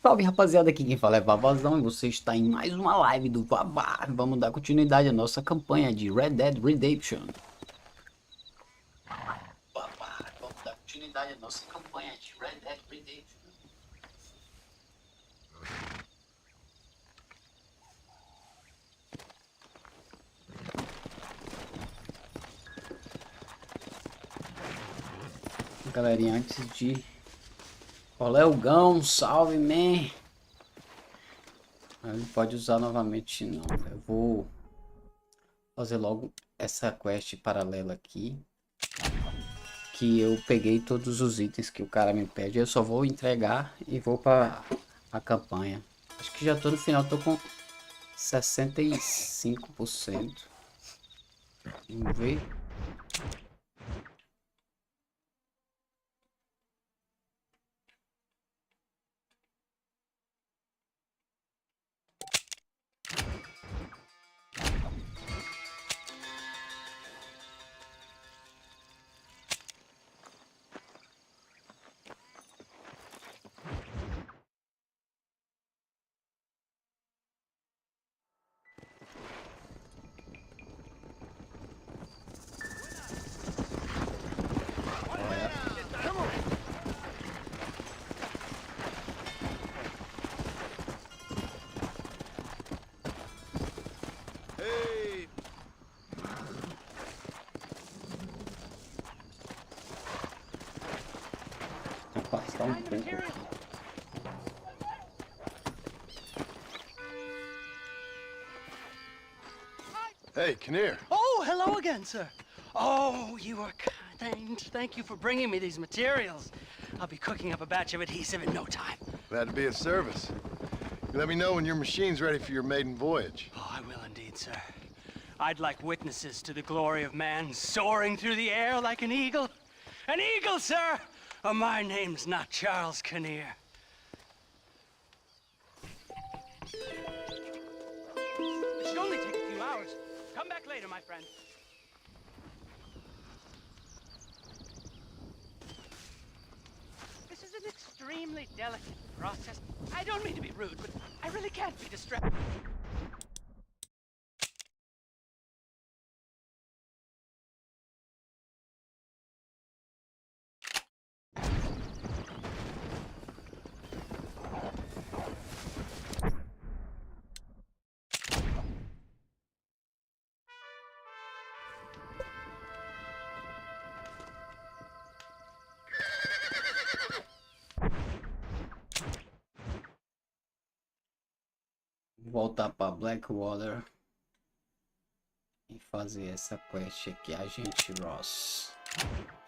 Salve rapaziada, aqui quem fala é Vavazão e você está em mais uma live do Vavá. Vamos dar continuidade à nossa campanha de Red Dead Redemption. Vavá, vamos dar continuidade à nossa campanha de Red Dead Redemption. Galerinha, antes de... Qual é o Gão? Salve, man! Não pode usar novamente não. Eu vou fazer logo essa quest paralela aqui. Que eu peguei todos os itens que o cara me pede. Eu só vou entregar e vou para a campanha. Acho que já tô no final, tô com 65%. Vamos ver. Afastar um pouco aqui. Hey, Kinnear. Oh, hello again, sir. Oh, you are kind. Thank you for bringing me these materials. I'll be cooking up a batch of adhesive in no time. Glad to be of service. You let me know when your machine's ready for your maiden voyage. Oh, I will indeed, sir. I'd like witnesses to the glory of man soaring through the air like an eagle. An eagle, sir! Oh, my name's not Charles Kinnear. It should only take a few hours. Come back later, my friend. This is an extremely delicate process. I don't mean to be rude, but I really can't be distracted. Voltar para Blackwater e fazer essa quest aqui, Agente Ross.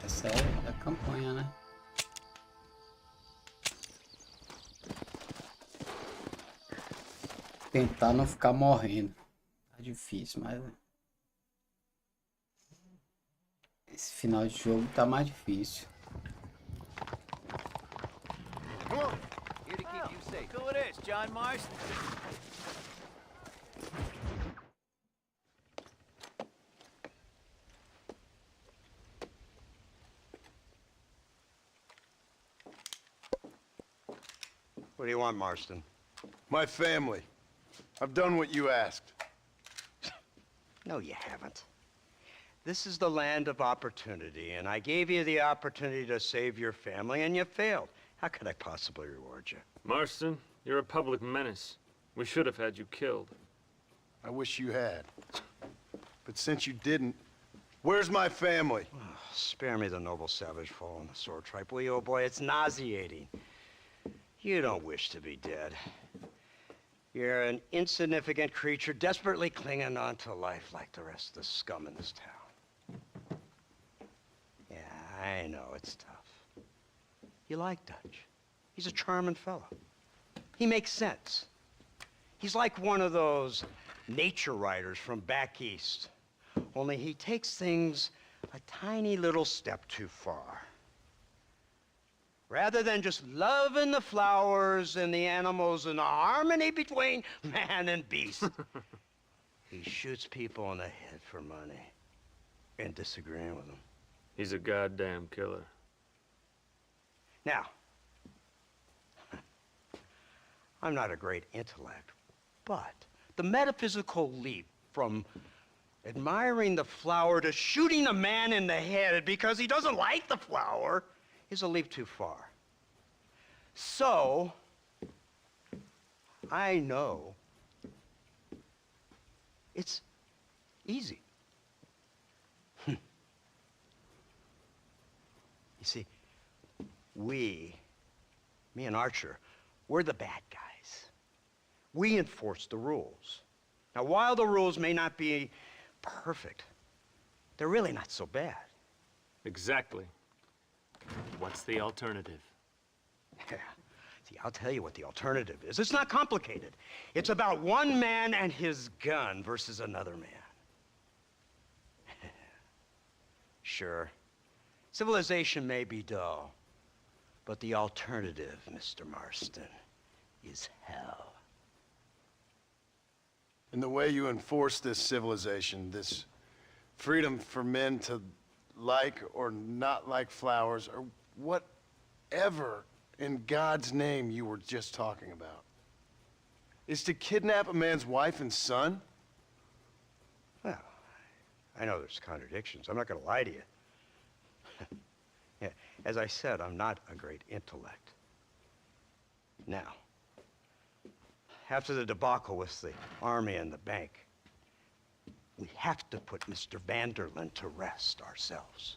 Essa é a campanha, né? Tentar não ficar morrendo. Tá difícil, mas esse final de jogo tá mais difícil. Here to keep you safe. Who it is, John Marston? What do you want, Marston? My family. I've done what you asked. No, you haven't. This is the land of opportunity, and I gave you the opportunity to save your family, and you failed. How could I possibly reward you? Marston, you're a public menace. We should have had you killed. I wish you had. But since you didn't, where's my family? Oh, spare me the noble savage fall on the sword tripe, will you, old boy? It's nauseating. You don't wish to be dead. You're an insignificant creature desperately clinging on to life like the rest of the scum in this town. Yeah, I know, it's tough. You like Dutch. He's a charming fellow. He makes sense. He's like one of those nature writers from back east. Only he takes things a tiny little step too far. Rather than just loving the flowers and the animals and the harmony between man and beast, he shoots people in the head for money and disagreeing with them. He's a goddamn killer. Now, I'm not a great intellect, but the metaphysical leap from admiring the flower to shooting a man in the head because he doesn't like the flower is a leap too far. So, I know it's easy. You see, me and Archer, we're the bad guys. We enforce the rules. Now, while the rules may not be perfect, they're really not so bad. Exactly. What's the alternative? Yeah. See, I'll tell you what the alternative is. It's not complicated. It's about one man and his gun versus another man. Sure, civilization may be dull, but the alternative, Mr. Marston, is hell. And the way you enforce this civilization, this freedom for men to like or not like flowers, or whatever in God's name you were just talking about, is to kidnap a man's wife and son? Well, I know there's contradictions. I'm not going to lie to you. Yeah, as I said, I'm not a great intellect. Now, after the debacle with the army and the bank, we have to put Mr. Vanderlyn to rest ourselves.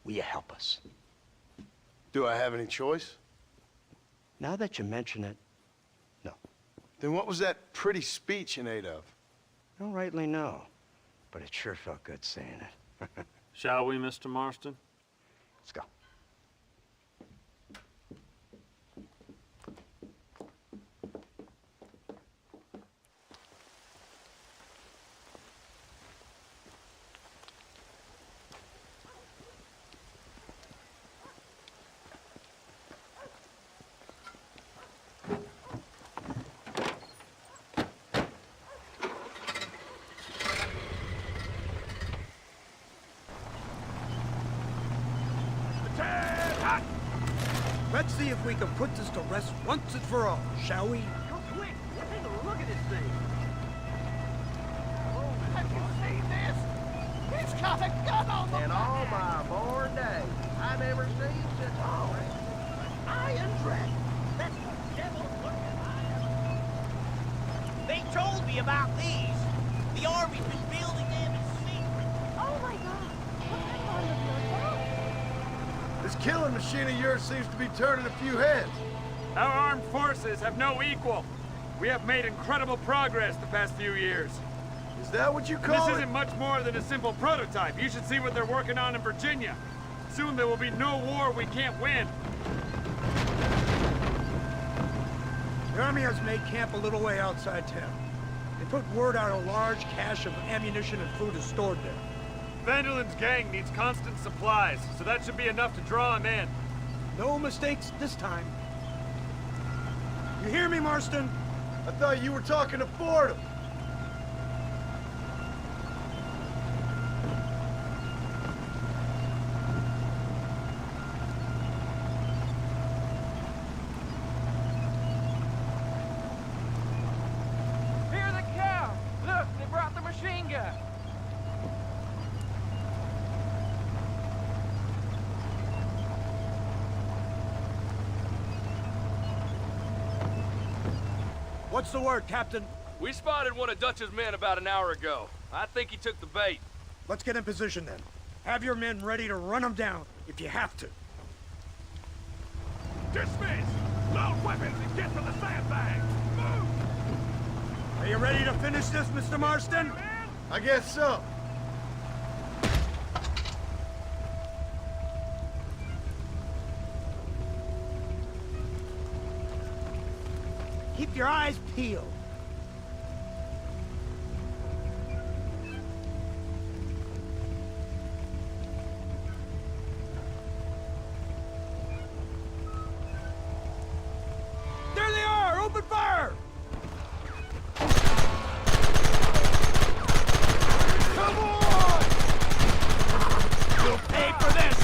Will you help us? Do I have any choice? Now that you mention it, no. Then what was that pretty speech in aid of? I don't rightly know, but it sure felt good saying it. Shall we, Mr. Marston? Let's go. Let's see if we can put this to rest once and for all, shall we? Go quick! Take a look at this thing! Oh, have you seen this? He's got a gun on the... In all my born days, I've never seen such a iron dragon. That's the devil's looking iron. They told me about these. The army's been building them in secret. Oh my God! What kind of your This killing machine of yours seems to be turning a few heads. Our armed forces have no equal. We have made incredible progress the past few years. Is that what you And call this it? isn't much more than a simple prototype. You should see what they're working on in Virginia. Soon there will be no war we can't win. The army has made camp a little way outside town. They put word out a large cache of ammunition and food is stored there. Vanderlyn's gang needs constant supplies, so that should be enough to draw him in. No mistakes this time. You hear me, Marston? I thought you were talking to Fordham. Hear the cow! Look, they brought the machine gun. What's the word, Captain? We spotted one of Dutch's men about an hour ago. I think he took the bait. Let's get in position then. Have your men ready to run them down if you have to. Dismiss! Load weapons and get to the sandbag! Move! Are you ready to finish this, Mr. Marston? I guess so. Keep your eyes peeled. There they are! Open fire! Come on! You'll pay for this!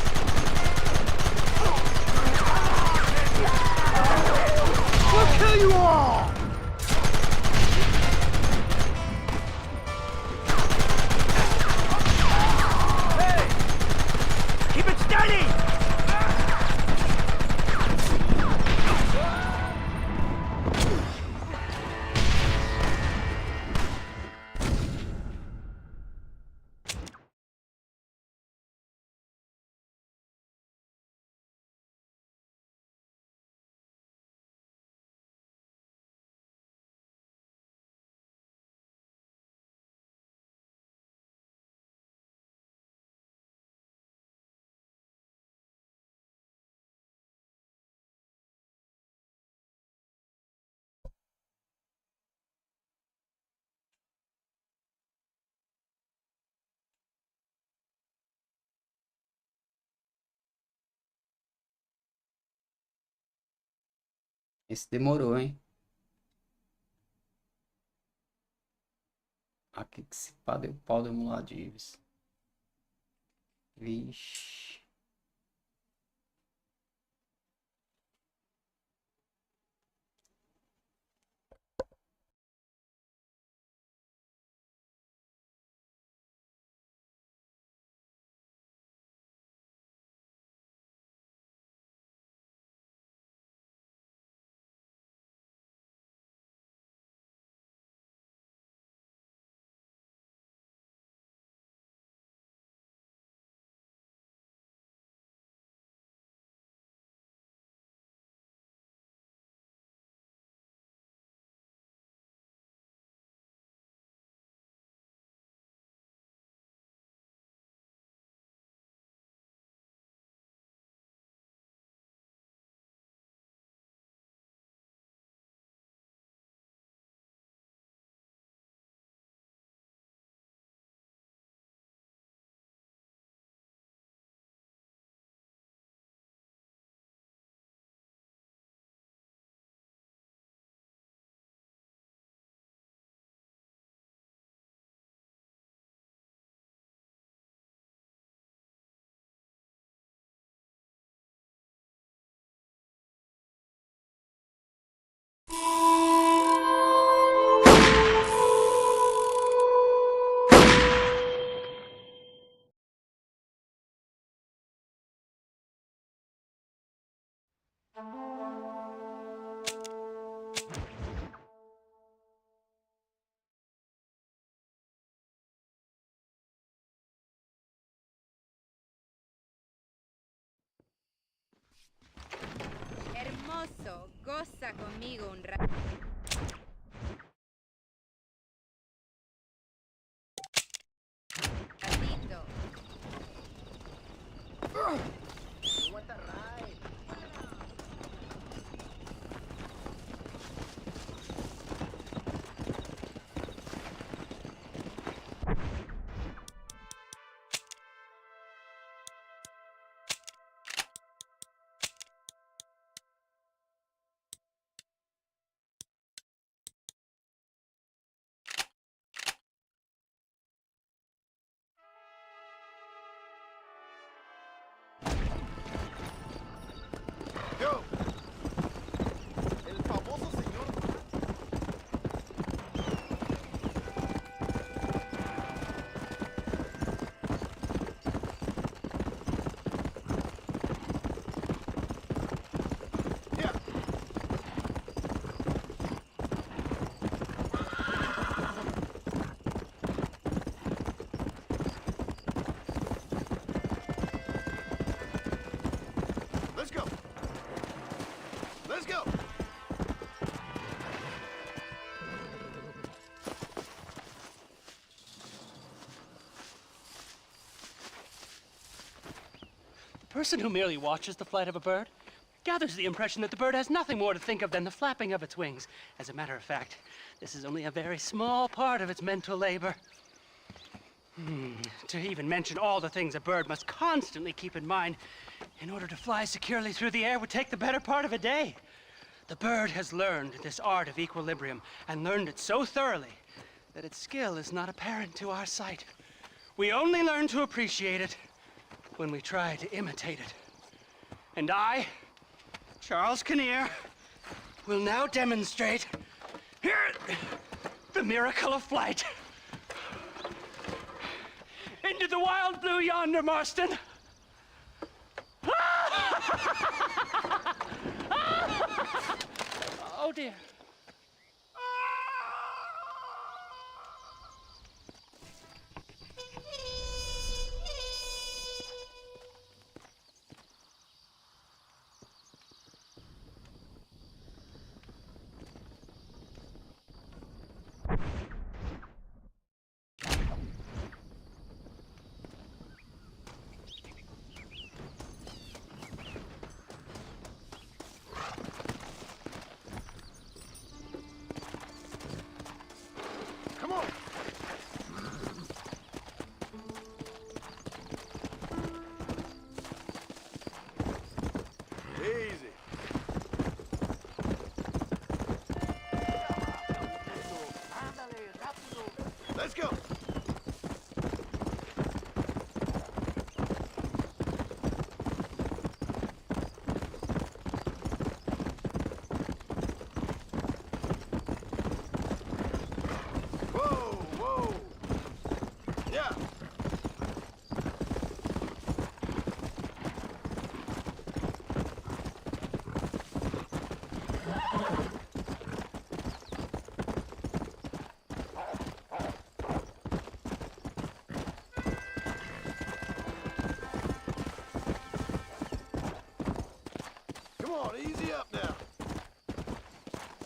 Esse demorou, hein? Aqui que se pá deu pau do Muladives. Vixe. Hermoso, goza conmigo un rato. You want the ride? Go! El famoso señor. Yeah. Let's go. Let's go. The person who merely watches the flight of a bird gathers the impression that the bird has nothing more to think of than the flapping of its wings. As a matter of fact, this is only a very small part of its mental labor. To even mention all the things a bird must constantly keep in mind in order to fly securely through the air would take the better part of a day. The bird has learned this art of equilibrium and learned it so thoroughly that its skill is not apparent to our sight. We only learn to appreciate it when we try to imitate it. And I, Charles Kinnear, will now demonstrate the miracle of flight. Into the wild blue yonder, Marston. Oh dear. Yeah. Come on, easy up now.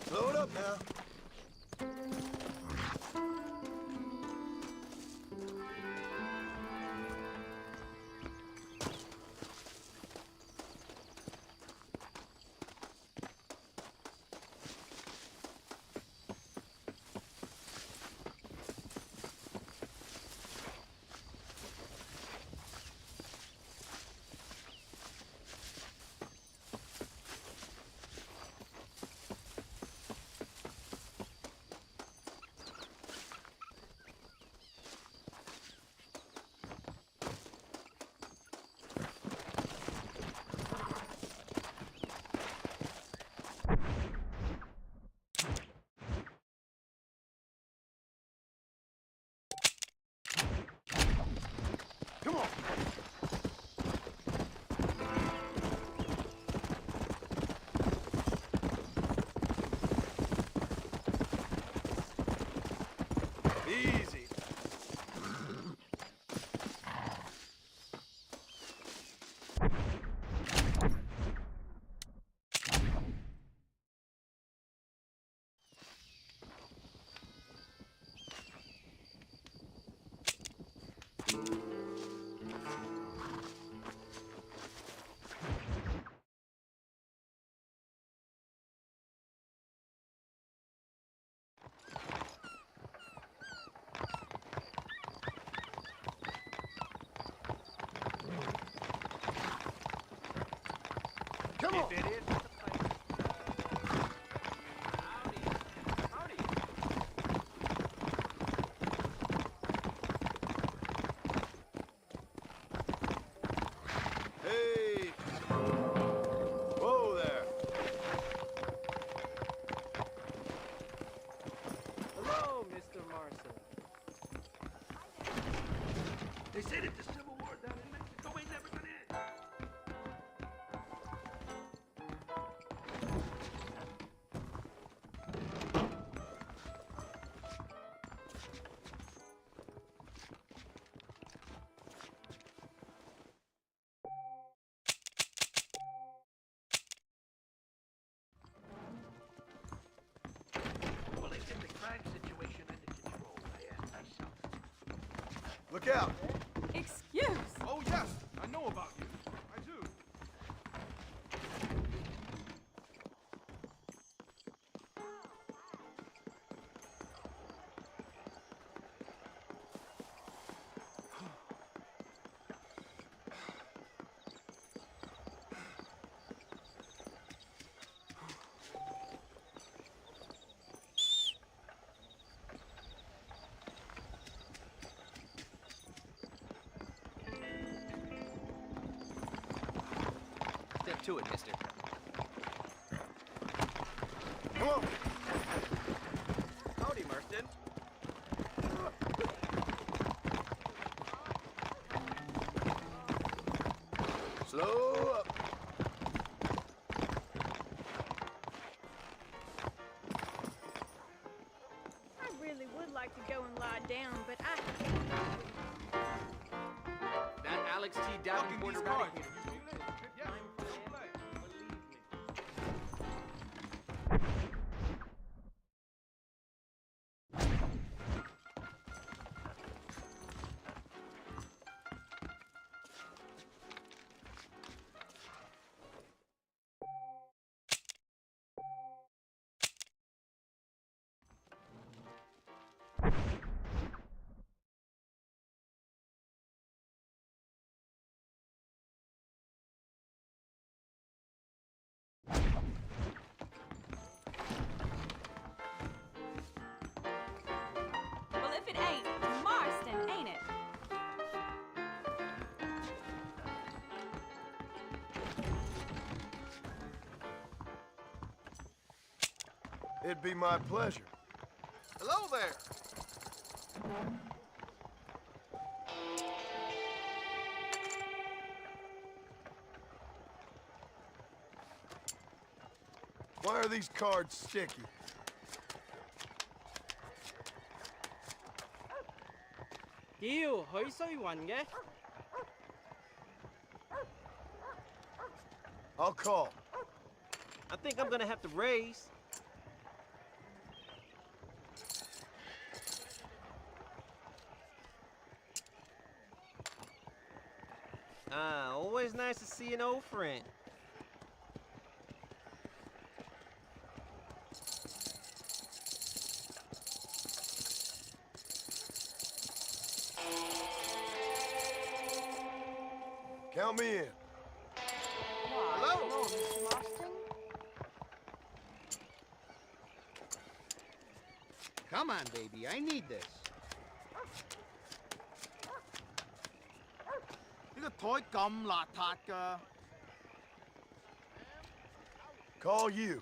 Slow it up now. Come on. Easy. Come on. If it is the place. Howdy. Hey. Whoa there. Hello, Mr. Marston. They said if the Civil War down in Mexico ain't never gonna end. Well, they get the crime situation under control, I asked myself. Look out. Excuse. Oh, yes, I know about you. I do. Step to it, mister. Come on. Howdy, Marston. Slow up. I really would like to go and lie down, but I... That Alex T. Davenport These cards. eradicator. Yeah, don't play. Believe me. Well, if it ain't Marston, ain't it? It'd be my pleasure. Hello there. are these cards sticky? I'll call. I think I'm gonna have to raise. Always nice to see an old friend. Count me in. Hello, Mr. Marston. Come on, baby, I need this. Call you.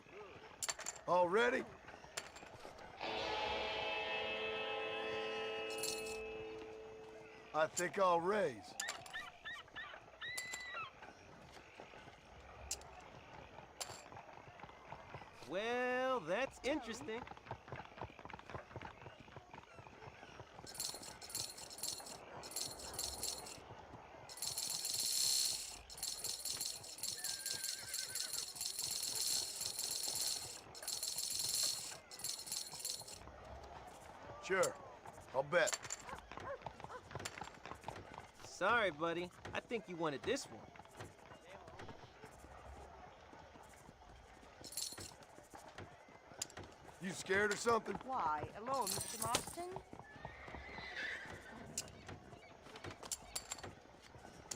All ready? I think I'll raise. Well, that's interesting. Sure. I'll bet. Sorry, buddy. I think you wanted this one. You scared or something? Why, hello, Mr. Marston.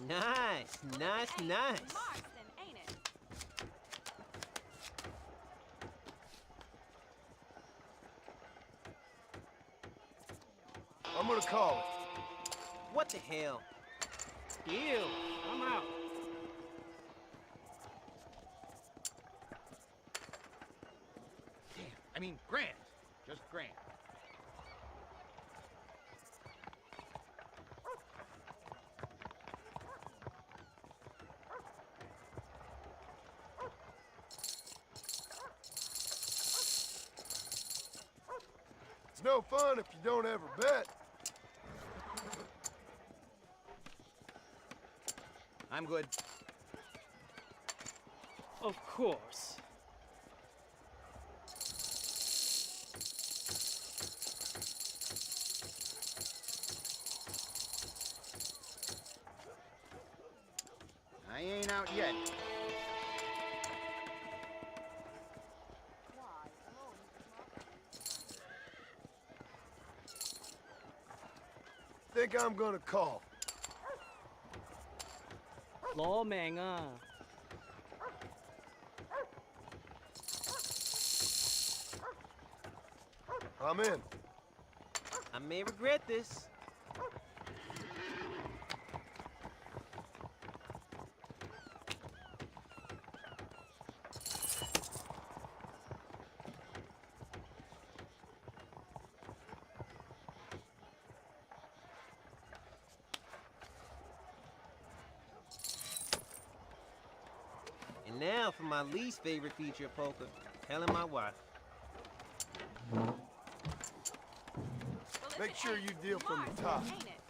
Nice, nice. Marston, ain't it? I'm gonna call it. What the hell? Ew, I'm out. Damn, I mean, grand. Just grand. It's no fun if you don't ever bet. I'm good. Of course. I ain't out yet. Think I'm gonna call. 攞命啊！ I'm in. I may regret this. And now for my least favorite feature of poker, telling my wife. Make sure you deal from the top. Ain't it?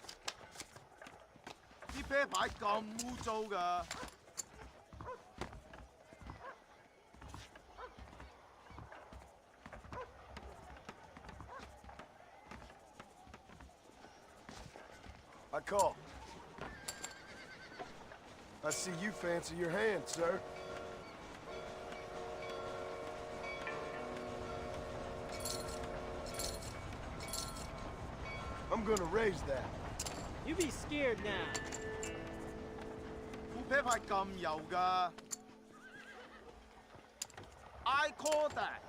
啲啤牌咁污糟㗎。I call. I see you fancy your hand, sir. I'm gonna raise that. You be scared now. 副啤牌咁油㗎。I call that。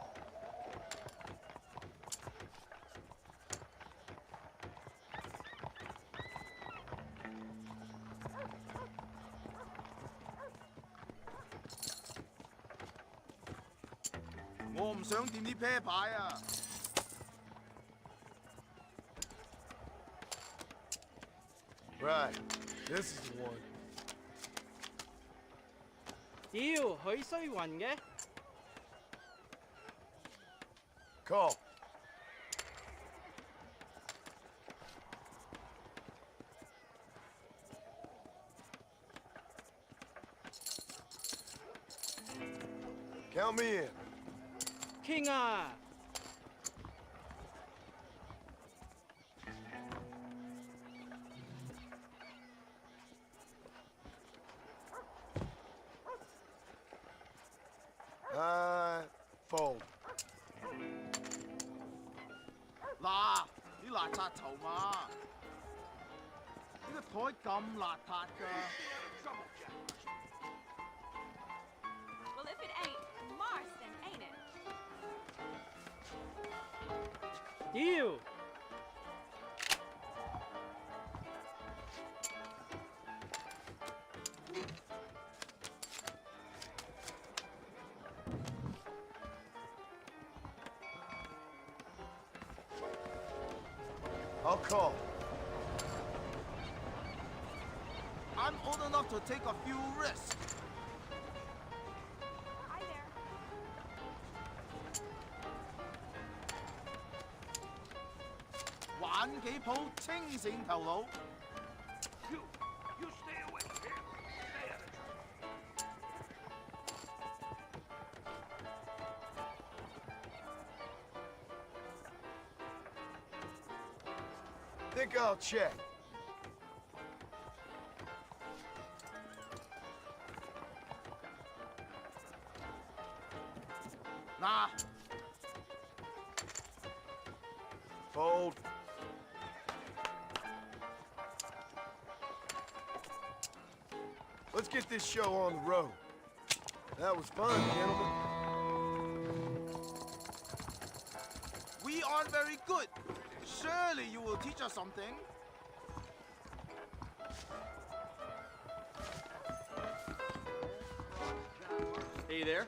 我唔想掂啲啤牌啊！ Right. This is the one. 屌，佢衰暈嘅。Call. Count me in. Kinga! Fold. 嗱，啲垃圾頭嘛，呢個台咁邋遢㗎。Well, if it ain't Marston, ain't it? You! I'll call. I'm old enough to take a few risks. Hi there. 玩幾鋪清醒頭腦。You stay away. Here, stay out of Think I'll check.嗱， Fold. Let's get this show on the road. That was fun, gentlemen. we aren't very good. Surely you will teach us something. Hey there.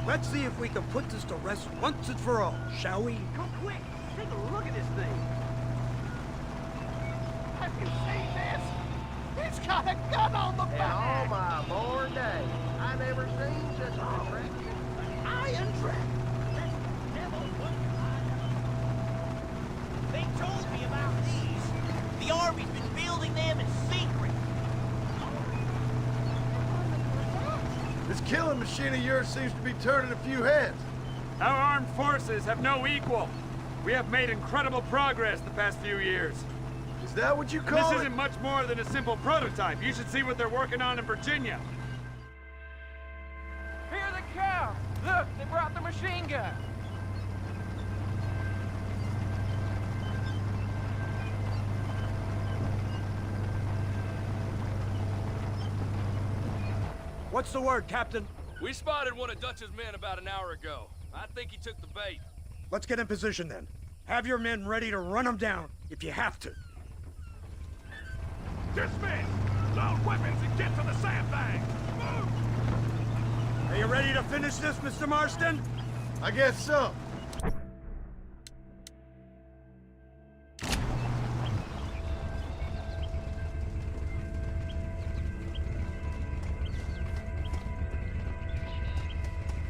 Let's see if we can put this to rest once and for all, shall we? Come quick, take a look at this thing. Have you seen this? He's got a gun on the back. In all my born days, I never seen such an attractive Iron Dragon. They told me about these. The Army's been building them in secret. This killing machine of yours seems to be turning a few heads. Our armed forces have no equal. We have made incredible progress the past few years. Is that what you call This it? isn't much more than a simple prototype. You should see what they're working on in Virginia. Here they come! Look, they brought the machine gun! What's the word, Captain? We spotted one of Dutch's men about an hour ago. I think he took the bait. Let's get in position then. Have your men ready to run them down if you have to. Dismiss! Load weapons and get to the sandbag! Move! Are you ready to finish this, Mr. Marston? I guess so.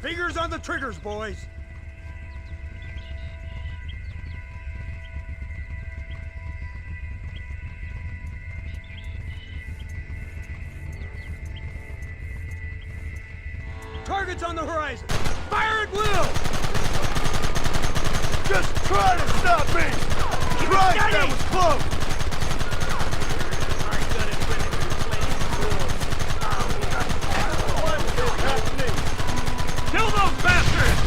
Fingers on the triggers, boys. Target's on the horizon. Fire at will! Just try to stop me! Right, that was close! Kill those bastards!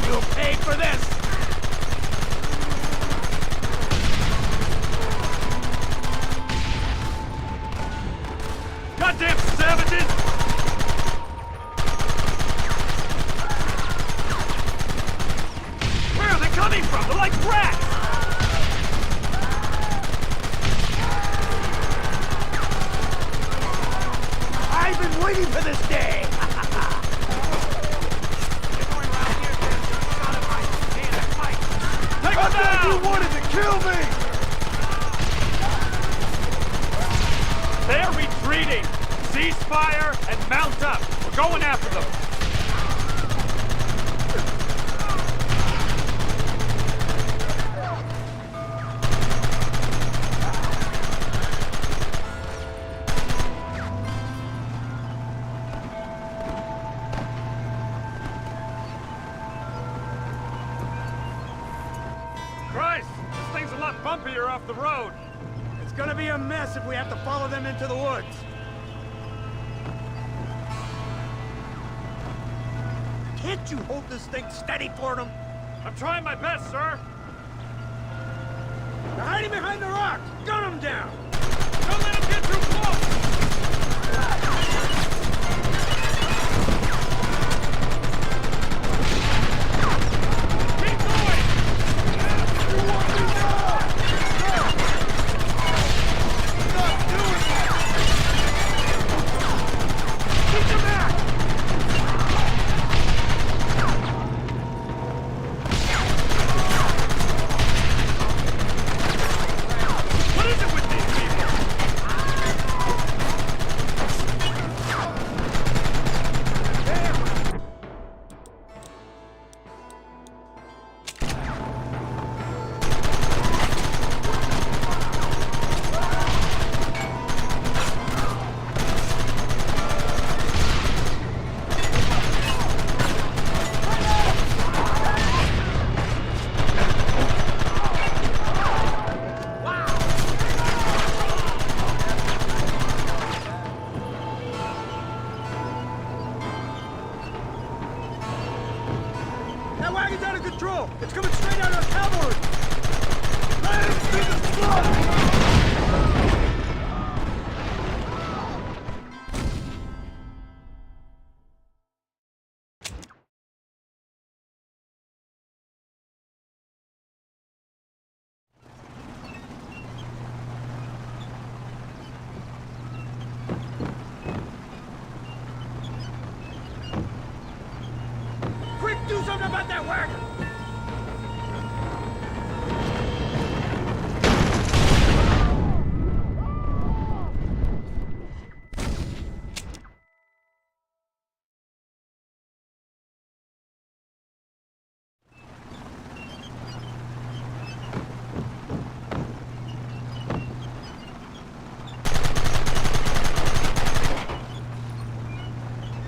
You'll pay for this! Goddamn savages! Where are they coming from? They're like rats! I've been waiting for this day! Take them down! You wanted to kill me! They're retreating! Cease fire and mount up! We're going after them! Christ! This thing's a lot bumpier off the road! It's gonna be a mess if we have to follow them into the woods. Can't you hold this thing steady for them? I'm trying my best, sir! They're hiding behind the rocks! Gun them down! Don't let him get too close! Keep going! You want me now? Stop doing that! Keep them back! What is it with these people? That wagon's out of control! It's coming straight out of our cavalry! Let him see the blood! Quick, do something about that wagon!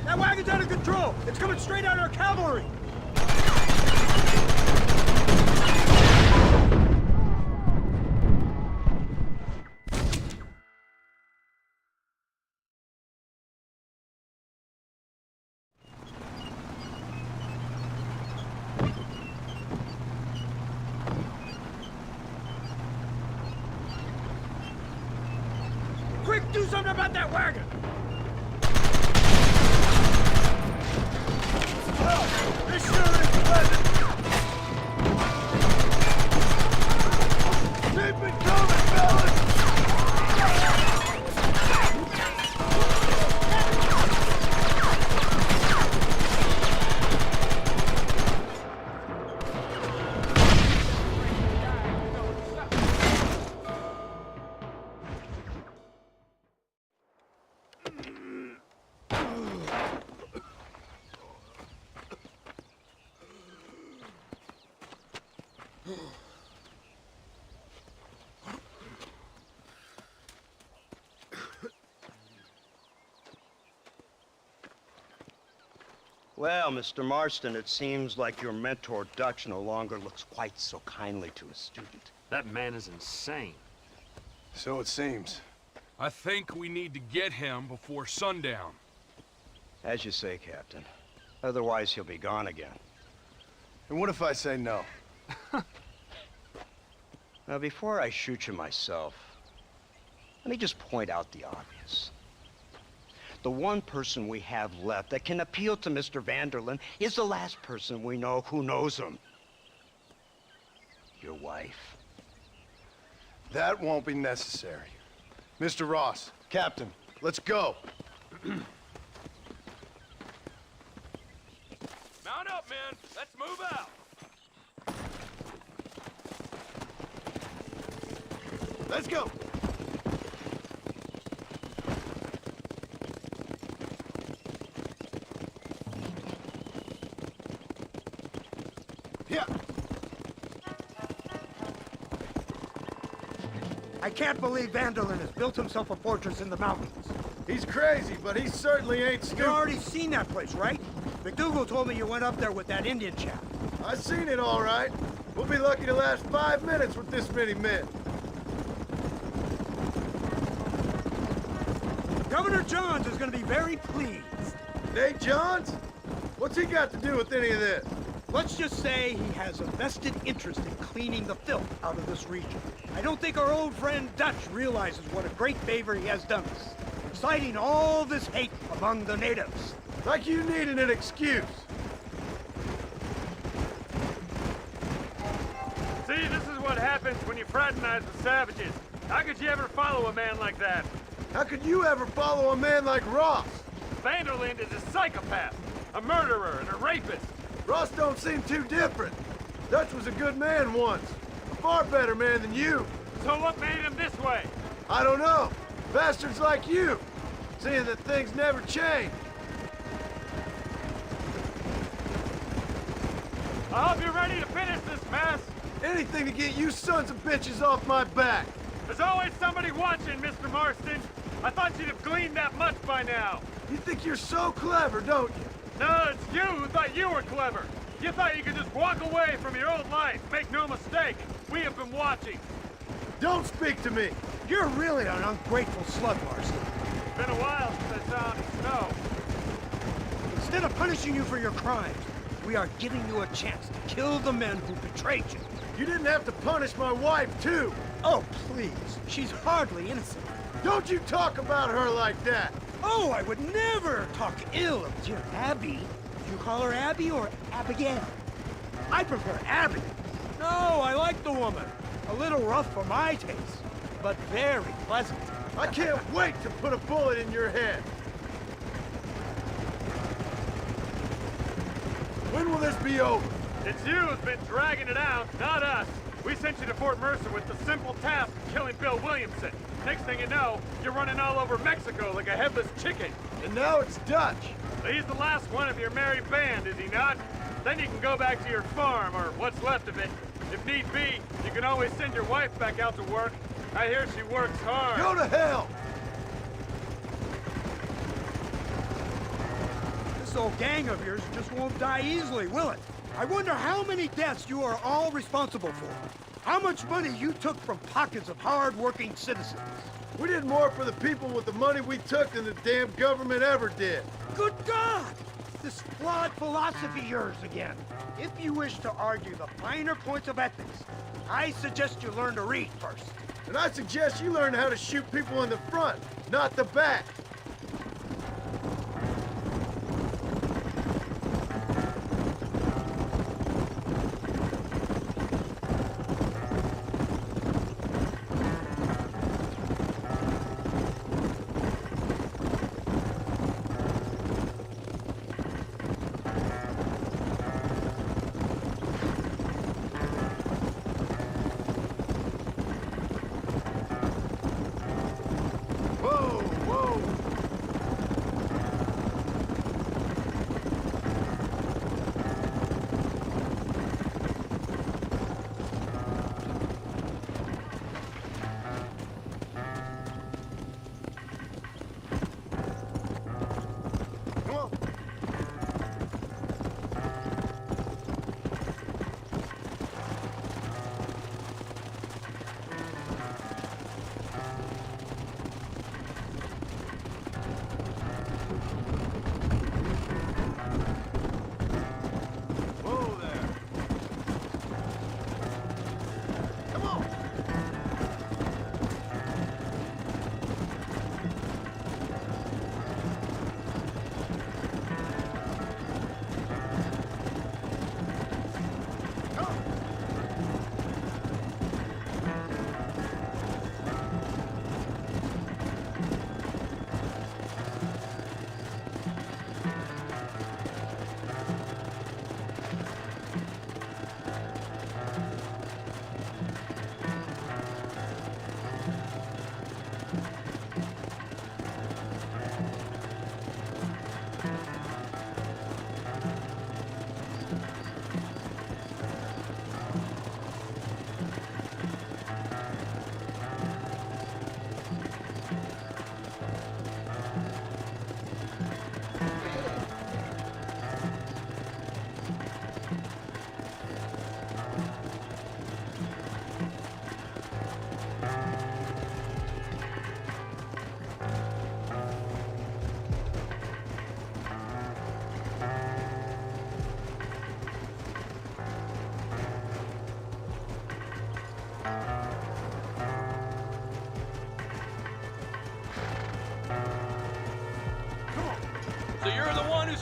That wagon's out of control! It's coming straight out of our cavalry! Quick, do something about that wagon! This sure is pleasant! Keep it coming, fellas! Well, Mr. Marston, it seems like your mentor Dutch no longer looks quite so kindly to his student. That man is insane. So it seems. I think we need to get him before sundown. As you say, Captain. Otherwise, he'll be gone again. And what if I say no? Now, before I shoot you myself, let me just point out the obvious. The one person we have left that can appeal to Mr. Vanderlyn is the last person we know who knows him. Your wife. That won't be necessary. Mr. Ross, Captain, let's go. Mount up, men. Let's move out. Let's go. Yeah. I can't believe Vanderlyn has built himself a fortress in the mountains. He's crazy, but he certainly ain't You've stupid. already seen that place, right? McDougal told me you went up there with that Indian chap. I seen it all right. We'll be lucky to last 5 minutes with this many men. Governor Johns is going to be very pleased. Nate Johns? What's he got to do with any of this? Let's just say he has a vested interest in cleaning the filth out of this region. I don't think our old friend Dutch realizes what a great favor he has done us, inciting all this hate among the natives. Like you needed an excuse. See, this is what happens when you fraternize with savages. How could you ever follow a man like that? How could you ever follow a man like Ross? Vanderlyn is a psychopath, a murderer, and a rapist. Ross don't seem too different. Dutch was a good man once. A far better man than you. So what made him this way? I don't know. Bastards like you. Seeing that things never change. I hope you're ready to finish this mess. Anything to get you sons of bitches off my back. There's always somebody watching, Mr. Marston. I thought you'd have gleaned that much by now. You think you're so clever, don't you? No, it's you who thought you were clever. You thought you could just walk away from your old life. Make no mistake, we have been watching. Don't speak to me. You're really an ungrateful slug, Marston. It's been a while since I saw any snow. Instead of punishing you for your crimes, we are giving you a chance to kill the men who betrayed you. You didn't have to punish my wife, too. Oh, please. She's hardly innocent. Don't you talk about her like that. Oh, I would never talk ill of dear Abby. Do you call her Abby or Abigail? I prefer Abby. No, I like the woman. A little rough for my taste, but very pleasant. I can't wait to put a bullet in your head. When will this be over? It's you who's been dragging it out, not us. We sent you to Fort Mercer with the simple task of killing Bill Williamson. Next thing you know, you're running all over Mexico like a headless chicken. And now it's Dutch. He's the last one of your merry band, is he not? Then you can go back to your farm, or what's left of it. If need be, you can always send your wife back out to work. I hear she works hard. Go to hell! This old gang of yours just won't die easily, will it? I wonder how many deaths you are all responsible for. How much money you took from pockets of hard-working citizens. We did more for the people with the money we took than the damn government ever did. Good God! This flawed philosophy of yours again. If you wish to argue the finer points of ethics, I suggest you learn to read first. And I suggest you learn how to shoot people in the front, not the back. Whoa, whoa.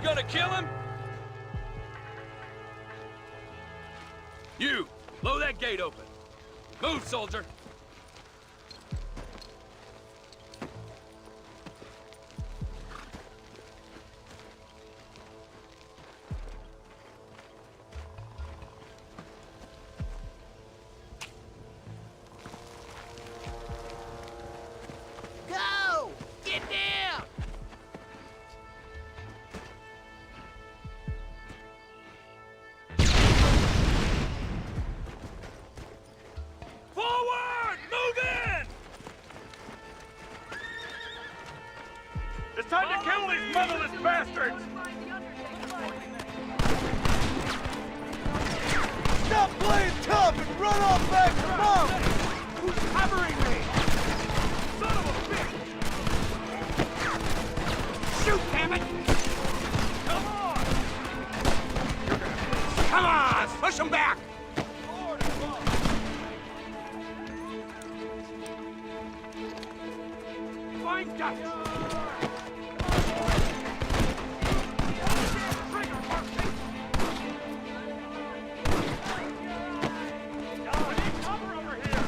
gonna kill him? You, blow that gate open. Move, soldier. Go! Get down! Forward! Move in! It's time to kill these motherless bastards! Stop playing tough and run off back to mom! Who's covering me? Son of a bitch! Shoot, damn it! Come on! Come on, push him back! Find Dutch! Cover over here!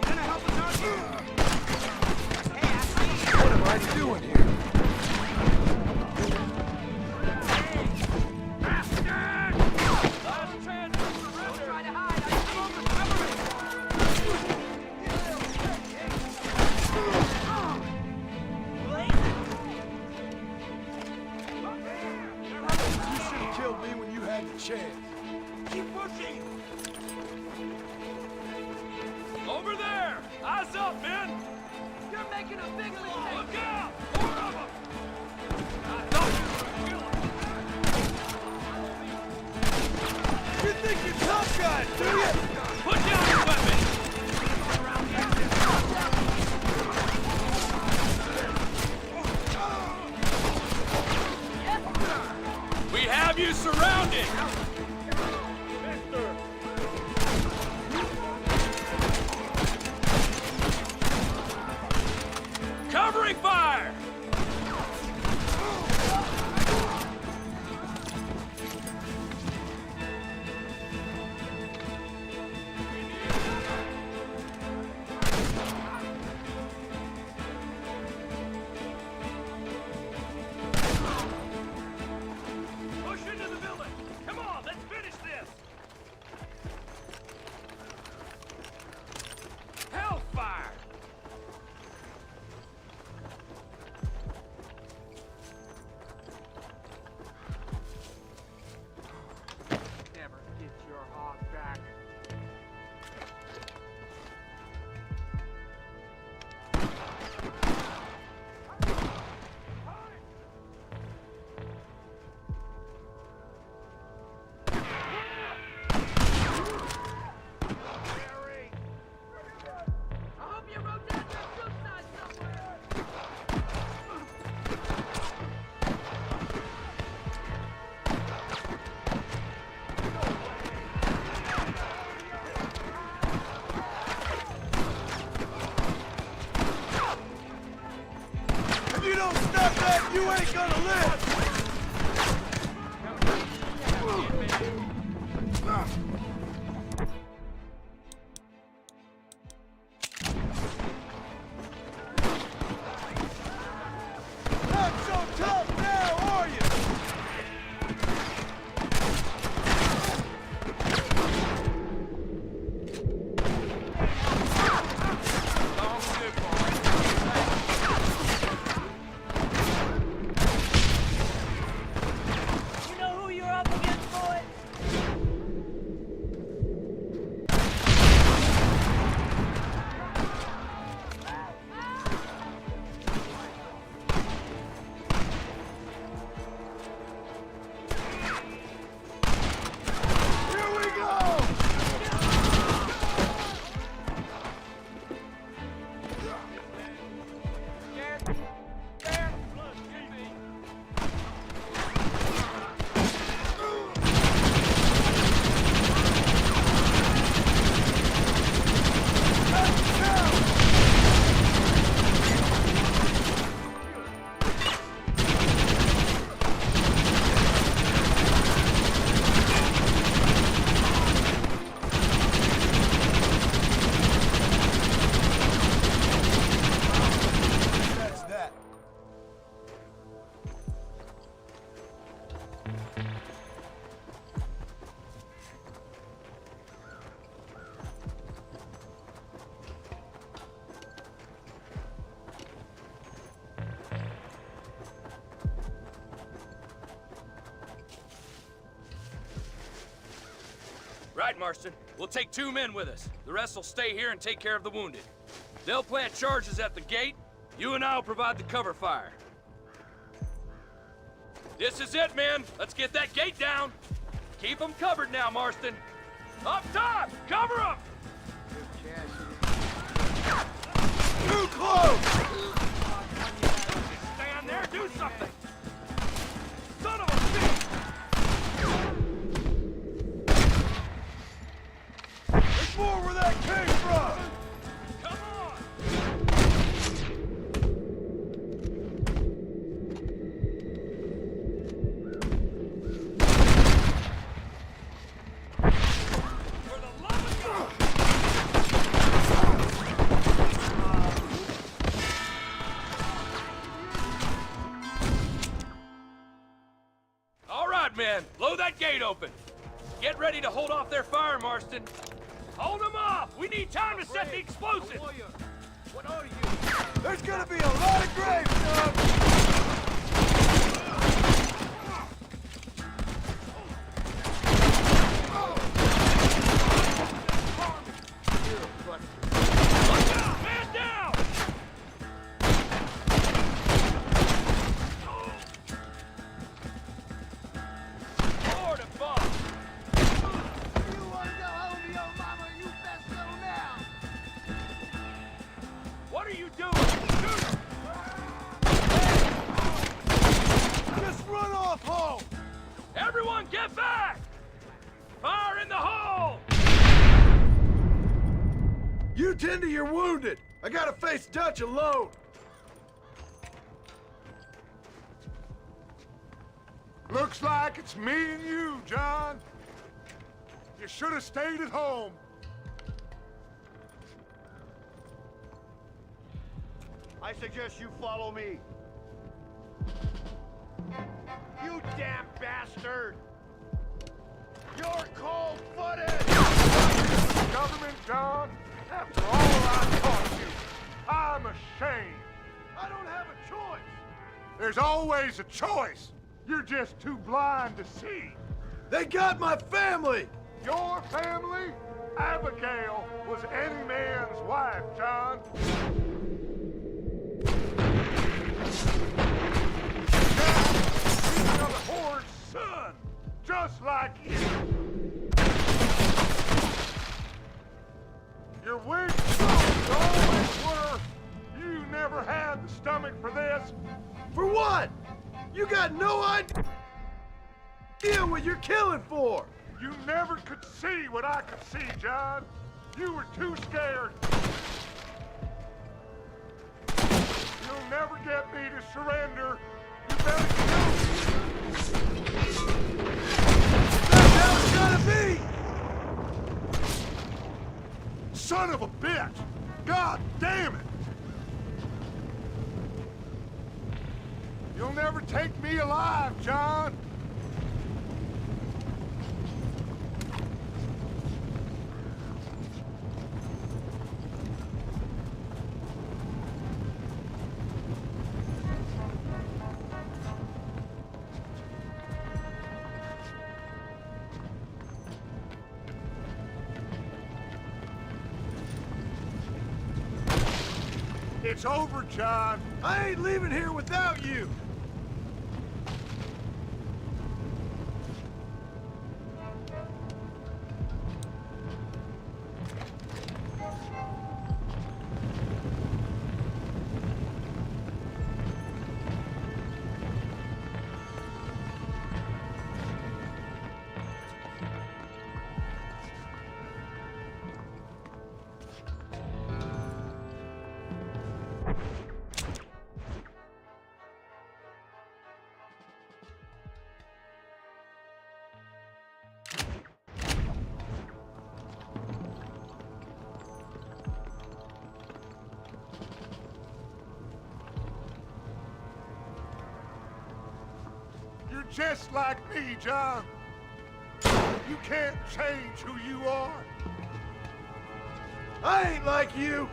Gonna help us out here? What am I doing here? Bastard! Last chance to surrender! Try to hide! I smoke the covering! You should have killed me when you had the chance. Keep pushing! Over there! Eyes up, men! You're making a big mistake! Look out! Four of them! You think you're tough guys, do you? Put down your weapons! We have you surrounded! Mister! Covering fire! Push into the building! Come on, let's finish this! Hellfire! Never get your hog back. I hope you wrote down your suicide somewhere! If you don't stop that, you ain't gonna live! Not so tough now, are you? Right, Marston. We'll take 2 men with us. The rest will stay here and take care of the wounded. They'll plant charges at the gate. You and I'll provide the cover fire. This is it, men. Let's get that gate down. Keep them covered now, Marston. Up top! Cover them! Too close! Stand there, do something! Son of a bitch! There's more where that came from! Come on! For the love of God! All right, men. Blow that gate open. Get ready to hold off their fire, Marston. Hold them off! We need time to set the explosives! What are you? There's gonna be a lot of graves, Doug! Look out! Man down! Lord above! You wanna go home to your mama, you best go now. What are you doing? Shoot 'em! Just run off home! Everyone get back! Fire in the hole! You tend to your wounded! I gotta face Dutch alone! Looks like it's me and you, John. You should have stayed at home. I suggest you follow me. You damn bastard! You're cold-footed! Government, John, after all I taught you, I'm ashamed. I don't have a choice! There's always a choice. You're just too blind to see. They got my family! Your family? Abigail was any man's wife, John. He's another whore's son, just like you. Your weak bones always were. You never had the stomach for this. For what? You got no idea what you're killing for! You never could see what I could see, John. You were too scared. You'll never get me to surrender. You better kill me. That's how it's gotta be! Son of a bitch! God damn it! You'll never take me alive, John. It's over, John. I ain't leaving here without you! You're just like me, John. You can't change who you are. I ain't like you!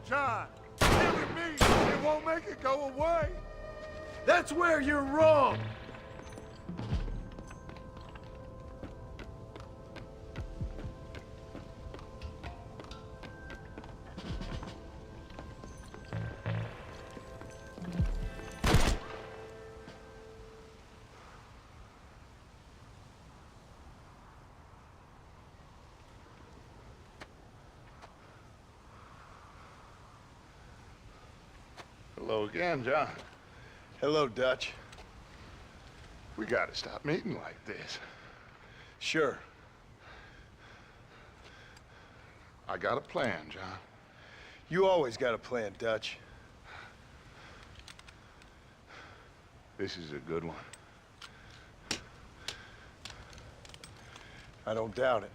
John, giving me, it won't make it go away. That's where you're wrong. Hello again, John. Hello, Dutch. We gotta stop meeting like this. Sure. I got a plan, John. You always got a plan, Dutch. This is a good one. I don't doubt it.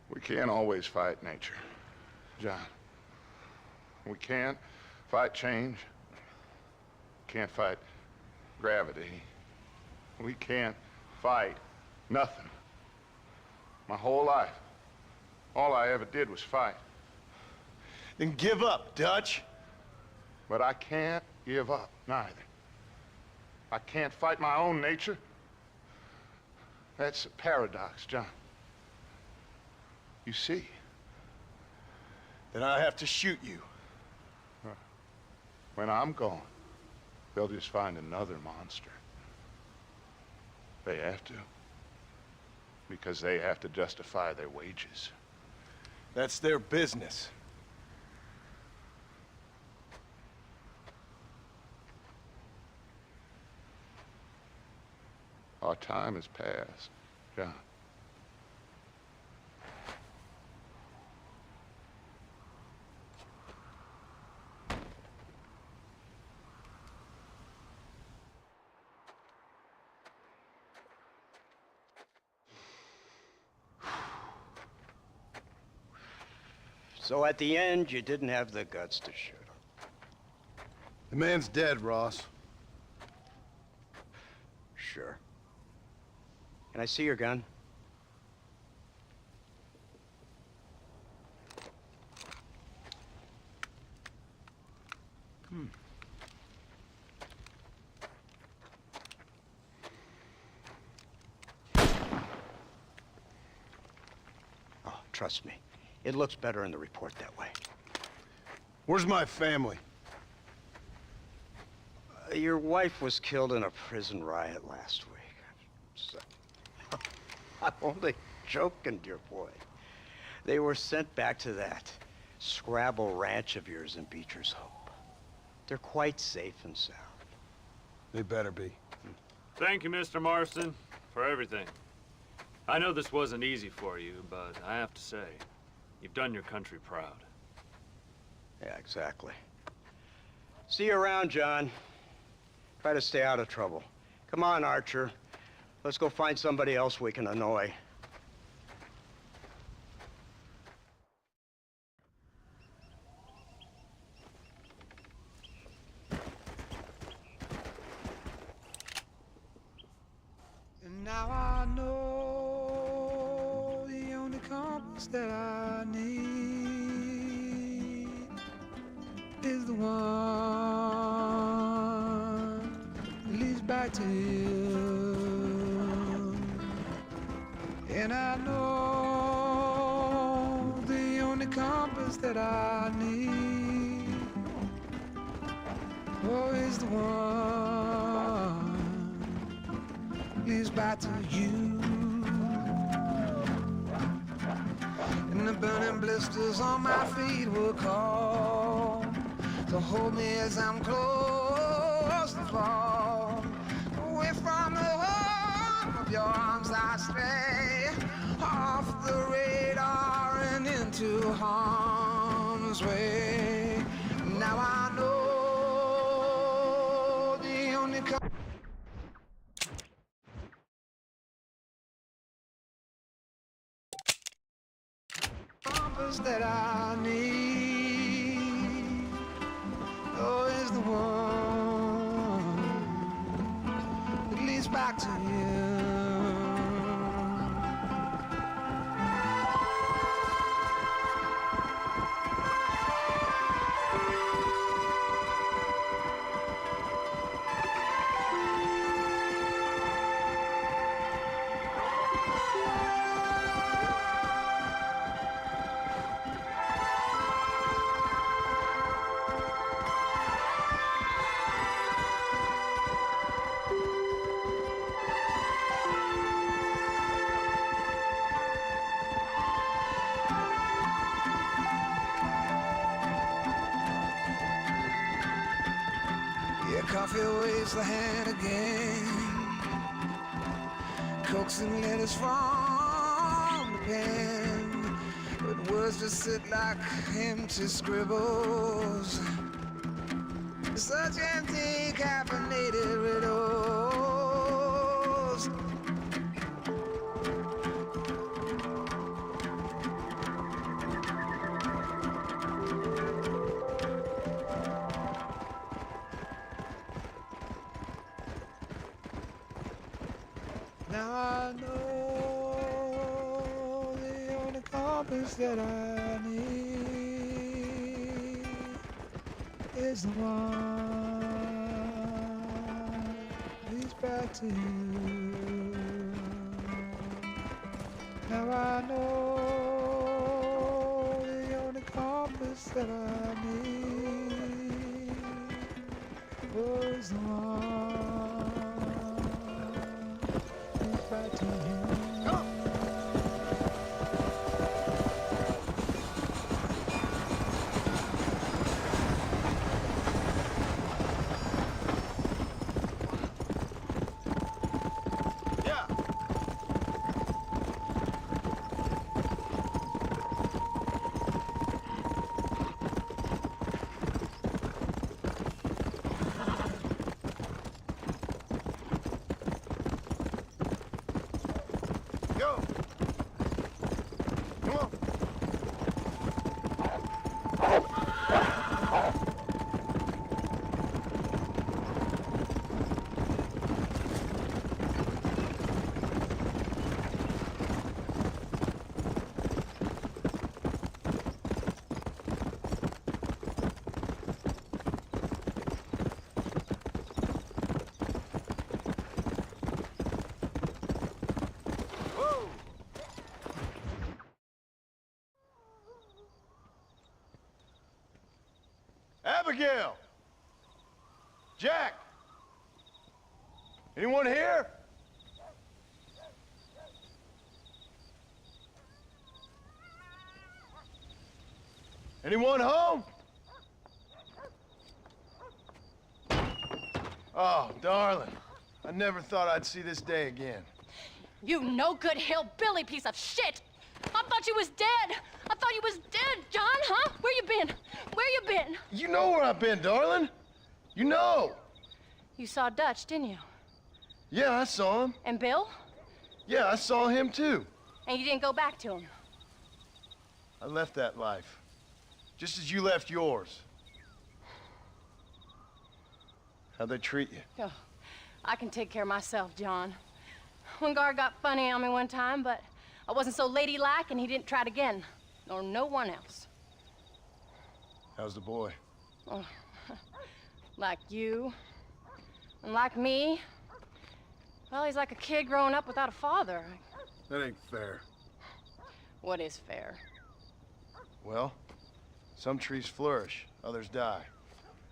We can't always fight nature, John. We can't fight change. Can't fight gravity. We can't fight nothing. My whole life, all I ever did was fight. Then give up, Dutch. But I can't give up, neither. I can't fight my own nature. That's a paradox, John. You see? Then I have to shoot you. When I'm gone, they'll just find another monster. They have to. Because they have to justify their wages. That's their business. Our time has passed, John. So at the end, you didn't have the guts to shoot him. The man's dead, Ross. Sure. Can I see your gun? Oh, trust me. It looks better in the report that way. Where's my family? Your wife was killed in a prison riot last week. So, I'm only joking, dear boy. They were sent back to that Scrabble ranch of yours in Beecher's Hope. They're quite safe and sound. They better be. Thank you, Mr. Marston, for everything. I know this wasn't easy for you, but I have to say, you've done your country proud. Yeah, exactly. See you around, John. Try to stay out of trouble. Come on, Archer. Let's go find somebody else we can annoy. And now I know the only compass that I need is the one that leads back to you. And I know the only compass that I need, oh, is the one that leads back to you. And the burning blisters on my feet will call to hold me as I'm close to fall. Away from the warmth of your arms I stray, off the radar and into harm's way. Now I know the only compass that I need, oh, is the one that leads back to you. Garfield waves the hand again, coaxing letters from the pen, but words just sit like empty scribbles, such empty caffeinated riddles. Now I know the only compass that I need is the one leads back to you. Now I know the only compass that I need was the one. Right to you. Abigail! Jack! Anyone here? Anyone home? Oh, darling. I never thought I'd see this day again. You no-good hillbilly piece of shit! I thought you was dead! I thought you was dead, John, huh? Where you been? Where you been? You know where I've been, darling. You know. You saw Dutch, didn't you? Yeah, I saw him. And Bill? Yeah, I saw him too. And you didn't go back to him? I left that life. Just as you left yours. How'd they treat you? Oh, I can take care of myself, John. One guard got funny on me one time, but I wasn't so ladylike and he didn't try it again. Nor no one else. How's the boy? Oh, like you. And like me. Well, he's like a kid growing up without a father. That ain't fair. What is fair? Well, some trees flourish, others die.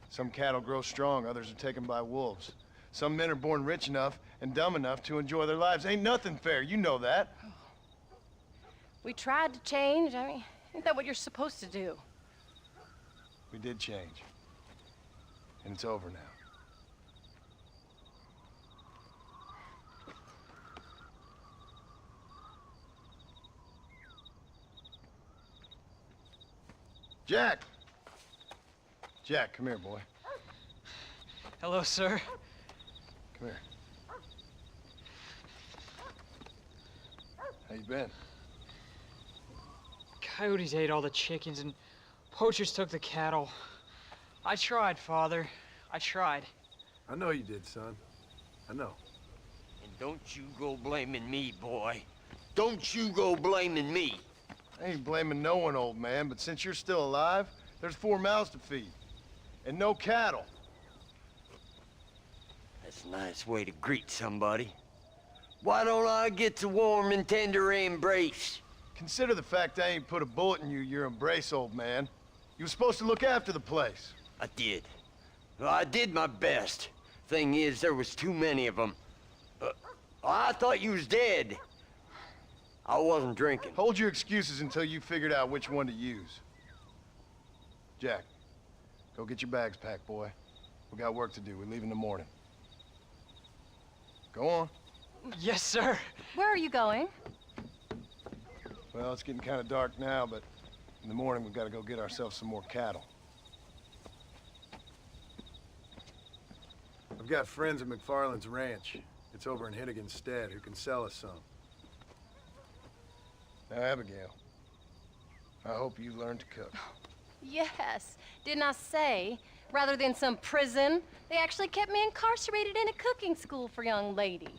Some cattle grow strong, others are taken by wolves. Some men are born rich enough and dumb enough to enjoy their lives. Ain't nothing fair, you know that. We tried to change. I mean, ain't that what you're supposed to do? We did change. And it's over now. Jack! Jack, come here, boy. Hello, sir. Come here. How you been? Coyotes ate all the chickens and poachers took the cattle. I tried, Father. I tried. I know you did, son. I know. And don't you go blaming me, boy. Don't you go blaming me. I ain't blaming no one, old man, but since you're still alive, there's 4 mouths to feed. And no cattle. That's a nice way to greet somebody. Why don't I get the warm and tender embrace? Consider the fact I ain't put a bullet in your embrace, old man. You were supposed to look after the place. I did. Well, I did my best. Thing is, there was too many of them. I thought you was dead. I wasn't drinking. Hold your excuses until you figured out which one to use. Jack, go get your bags packed, boy. We got work to do. We leave in the morning. Go on. Yes, sir. Where are you going? Well, it's getting kind of dark now, but in the morning we've got to go get ourselves some more cattle. I've got friends at McFarland's ranch. It's over in Hittigan's stead who can sell us some. Now, Abigail, I hope you learn to cook. Yes. Didn't I say, rather than some prison, they actually kept me incarcerated in a cooking school for young ladies.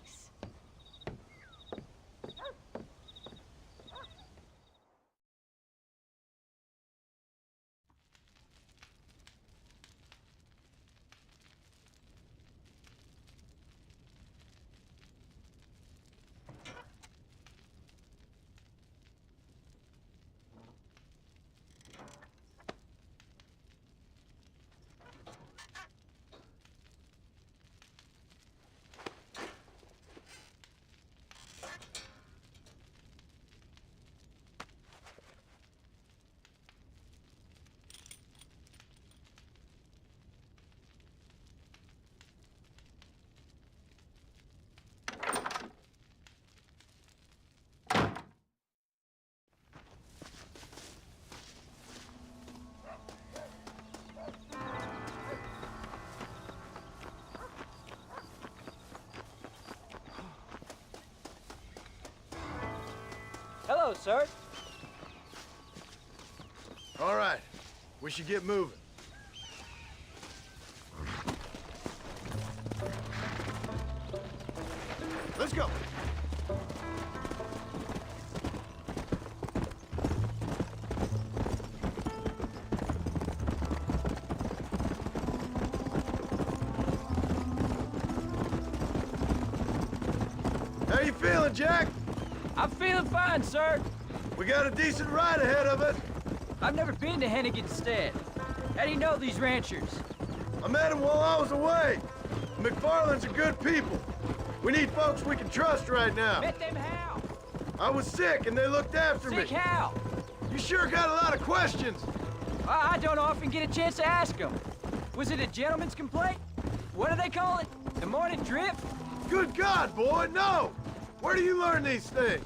Hello, sir. All right, we should get moving. Let's go. How you feeling, Jack? I'm feeling fine, sir. We got a decent ride ahead of us. I've never been to Hennigan's stead. How do you know these ranchers? I met them while I was away. The McFarlands are good people. We need folks we can trust right now. Met them how? I was sick and they looked after me. Sick how? You sure got a lot of questions. I don't often get a chance to ask them. Was it a gentleman's complaint? What do they call it? The morning drift? Good God, boy, no! Where do you learn these things?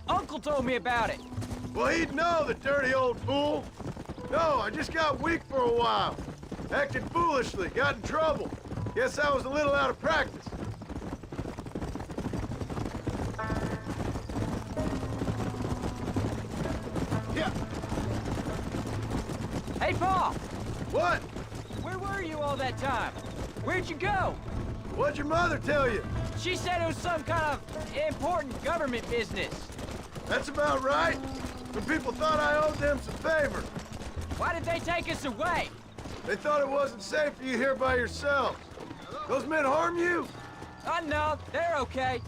Uncle told me about it. Well, he'd know, the dirty old fool. No, I just got weak for a while. Acted foolishly, got in trouble. Guess I was a little out of practice. Yeah. Hey, Pa! What? Where were you all that time? Where'd you go? What'd your mother tell you? She said it was some kind of important government business. That's about right. Some people thought I owed them some favor. Why did they take us away? They thought it wasn't safe for you here by yourselves. Those men harm you? No, they're okay.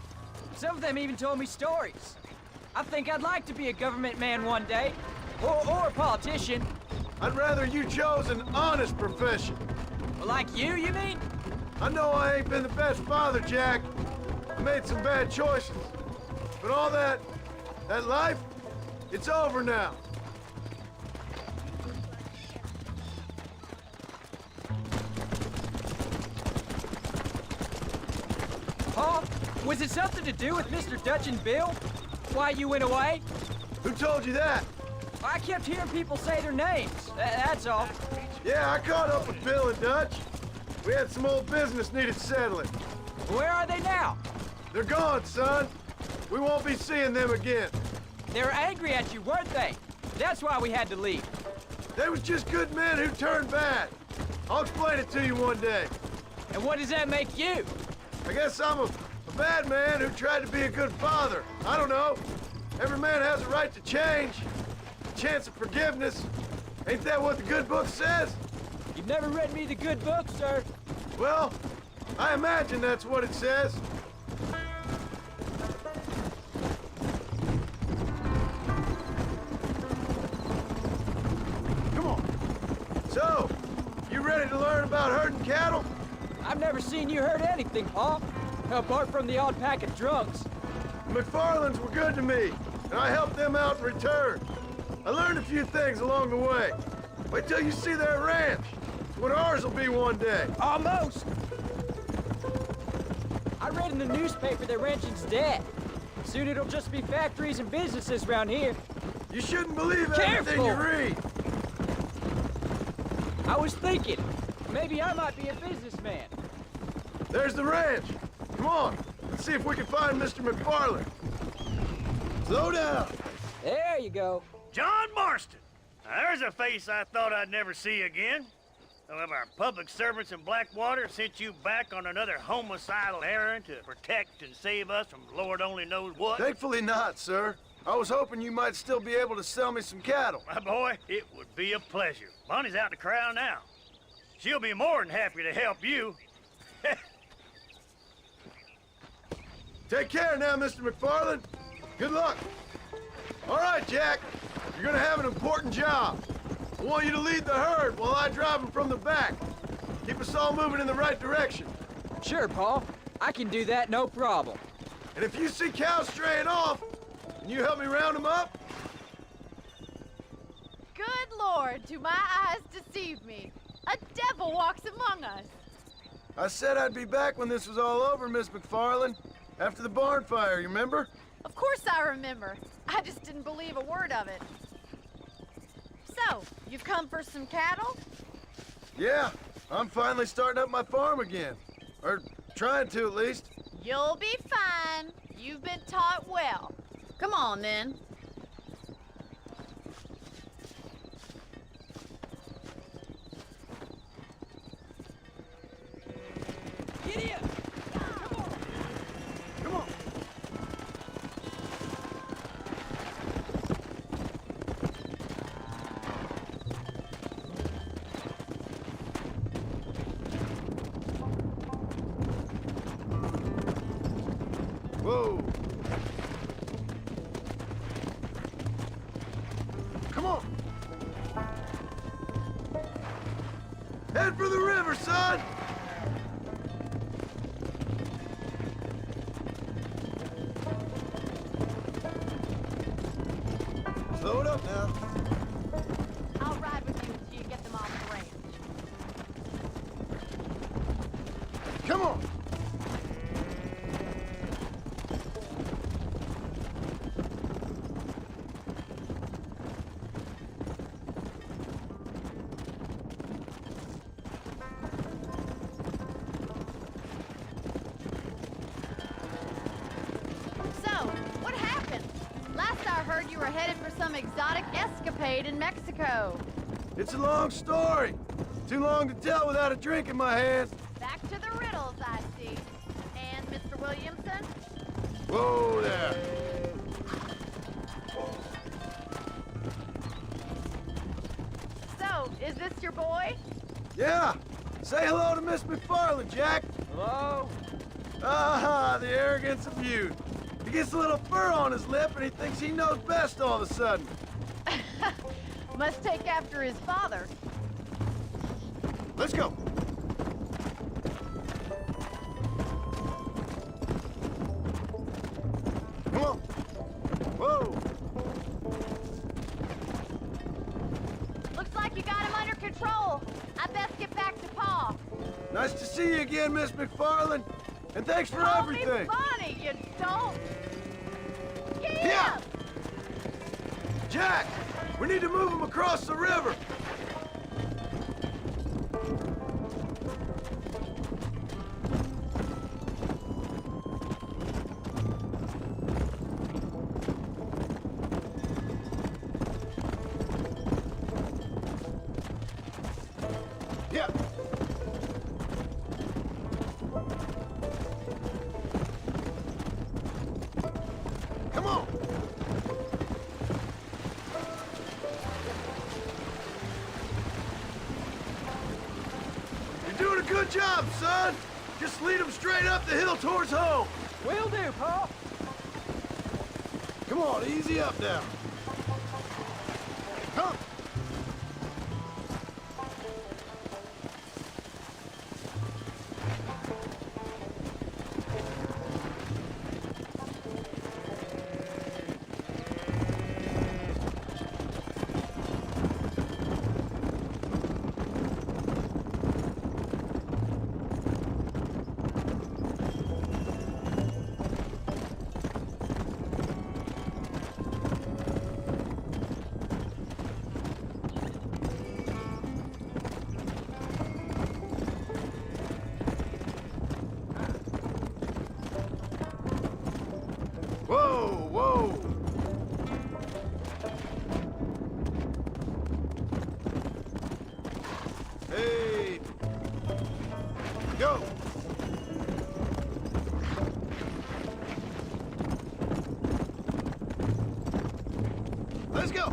Some of them even told me stories. I think I'd like to be a government man one day. Or a politician. I'd rather you chose an honest profession. Like you mean? I know I ain't been the best father, Jack. I made some bad choices. But all that life, it's over now. Pa, was it something to do with Mr. Dutch and Bill? Why you went away? Who told you that? I kept hearing people say their names. That's all. Yeah, I caught up with Bill and Dutch. We had some old business needed settling. Where are they now? They're gone, son. We won't be seeing them again. They were angry at you, weren't they? That's why we had to leave. They was just good men who turned bad. I'll explain it to you one day. And what does that make you? I guess I'm a bad man who tried to be a good father. I don't know. Every man has a right to change. A chance of forgiveness. Ain't that what the good book says? You've never read me the good book, sir. Well, I imagine that's what it says. Come on. So, you ready to learn about herding cattle? I've never seen you hurt anything, Pa. Apart from the odd pack of drunks. The McFarlands were good to me, and I helped them out in return. I learned a few things along the way. Wait till you see their ranch. what ours will be one day. Almost. I read in the newspaper that ranching's dead. Soon it'll just be factories and businesses around here. You shouldn't believe everything you read. I was thinking, maybe I might be a businessman. There's the ranch. Come on, let's see if we can find Mr. McFarland. Slow down. There you go. John Marston. Now, there's a face I thought I'd never see again. Some of our public servants in Blackwater sent you back on another homicidal errand to protect and save us from Lord only knows what. Thankfully not, sir. I was hoping you might still be able to sell me some cattle. My boy, it would be a pleasure. Bonnie's out in the crowd now. She'll be more than happy to help you. Take care now, Mr. McFarland. Good luck. All right, Jack. You're gonna have an important job. I want you to lead the herd while I drive them from the back. Keep us all moving in the right direction. Sure, Paul. I can do that, no problem. And if you see cows straying off, can you help me round them up? Good Lord, do my eyes deceive me? A devil walks among us. I said I'd be back when this was all over, Miss McFarland. After the barn fire, you remember? Of course I remember. I just didn't believe a word of it. So, you've come for some cattle? Yeah, I'm finally starting up my farm again. Or trying to, at least. You'll be fine. You've been taught well. Come on, then. Giddy up! Come on! Whoa! Come on! Head for the river, son! Slow it up now. I'll ride with you until you get them off the ranch. Come on! So, what happened? Last I heard you were headed for some exotic escapade in Mexico. It's a long story. Too long to tell without a drink in my hand. Back to the riddles, I see. And Mr. Williamson? Whoa there. So, is this your boy? Yeah. Say hello to Miss McFarland, Jack. Hello? Ah, the arrogance of youth. He gets a little fur on his lip and he thinks he knows best all of a sudden. Must take after his father. Let's go. Come on. Whoa. Looks like you got him under control. I best get back to Pa. Nice to see you again, Miss McFarland. And thanks for Call everything. me Bonnie, you don't. Yeah. Jack, we need to move him across the river. Yeah. Come on. You're doing a good job, son. Just lead them straight up the hill towards home. Will do, Paul. Come on, easy up now. Come. go!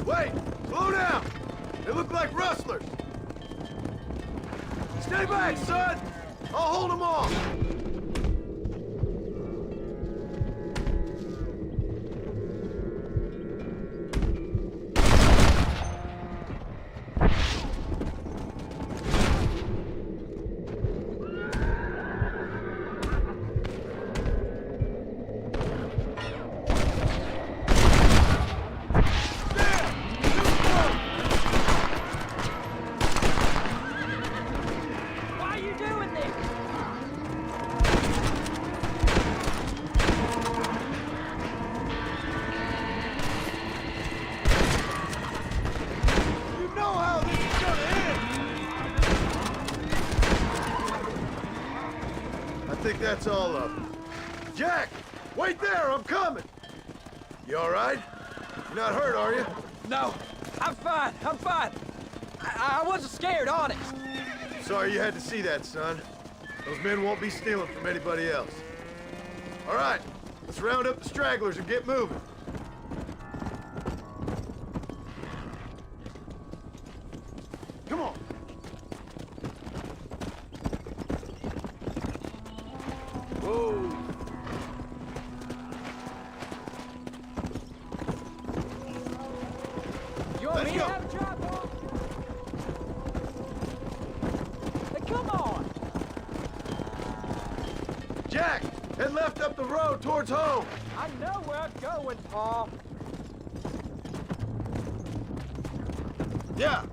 Wait! Slow down! They look like rustlers! Stay back, son! I'll hold them off! Why are you doing this? You know how this is gonna end! I think that's all of them. Jack! Wait there! I'm coming! You alright? You're not hurt, are you? No, I'm fine. I'm fine. I wasn't scared, honest. Sorry you had to see that, son. Those men won't be stealing from anybody else. All right, let's round up the stragglers and get moving. Come on. Whoa. You want Let's me go. to have a drop off? Hey, come on. Jack, head left up the road towards home. I know where I'm going, Paul. Yeah.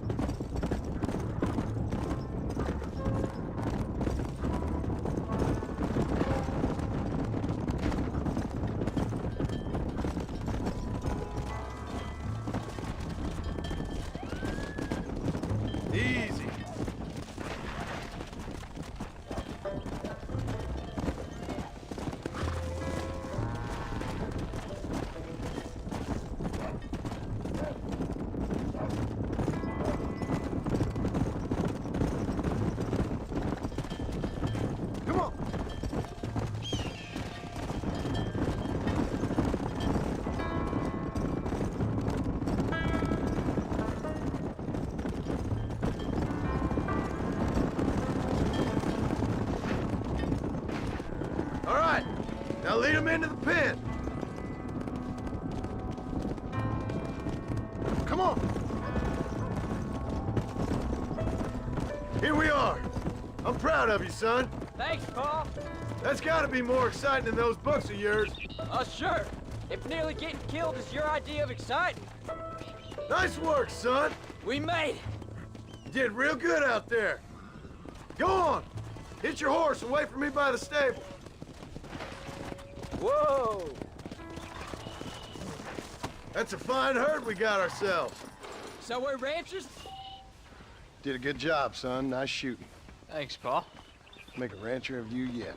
Easy. Come on. All right, now lead them into the pen. Come on. Here we are. I'm proud of you, son. Thanks, Paul. That's got to be more exciting than those books of yours. Sure. If nearly getting killed is your idea of exciting. Nice work, son. We made it. You did real good out there. Go on. Hit your horse and wait for me by the stable. Whoa. That's a fine herd we got ourselves. So we're ranchers? Did a good job, son. Nice shooting. Thanks, Paul. Make a rancher of you yet.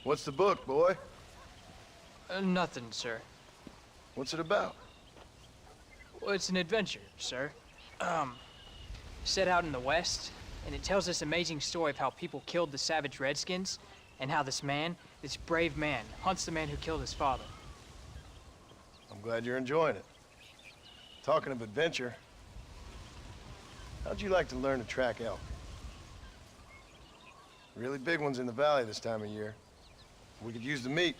What's the book, boy? Nothing, sir. What's it about? Well, it's an adventure, sir. Set out in the West, and it tells this amazing story of how people killed the savage Redskins, and how this man, this brave man, hunts the man who killed his father. I'm glad you're enjoying it. Talking of adventure, how'd you like to learn to track elk? Really big ones in the valley this time of year. We could use the meat.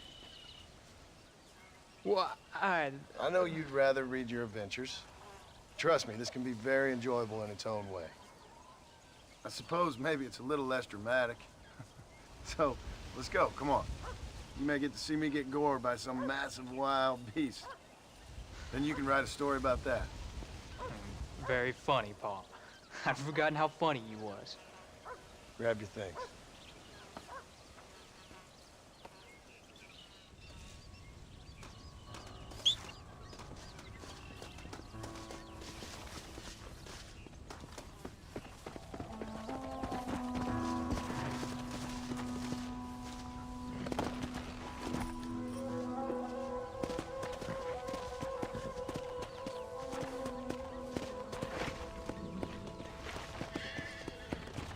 Well, I know you'd rather read your adventures. Trust me, this can be very enjoyable in its own way. I suppose maybe it's a little less dramatic. So, let's go, come on. You may get to see me get gored by some massive wild beast. Then you can write a story about that. Very funny, Paul. I'd forgotten how funny you was. Grab your things.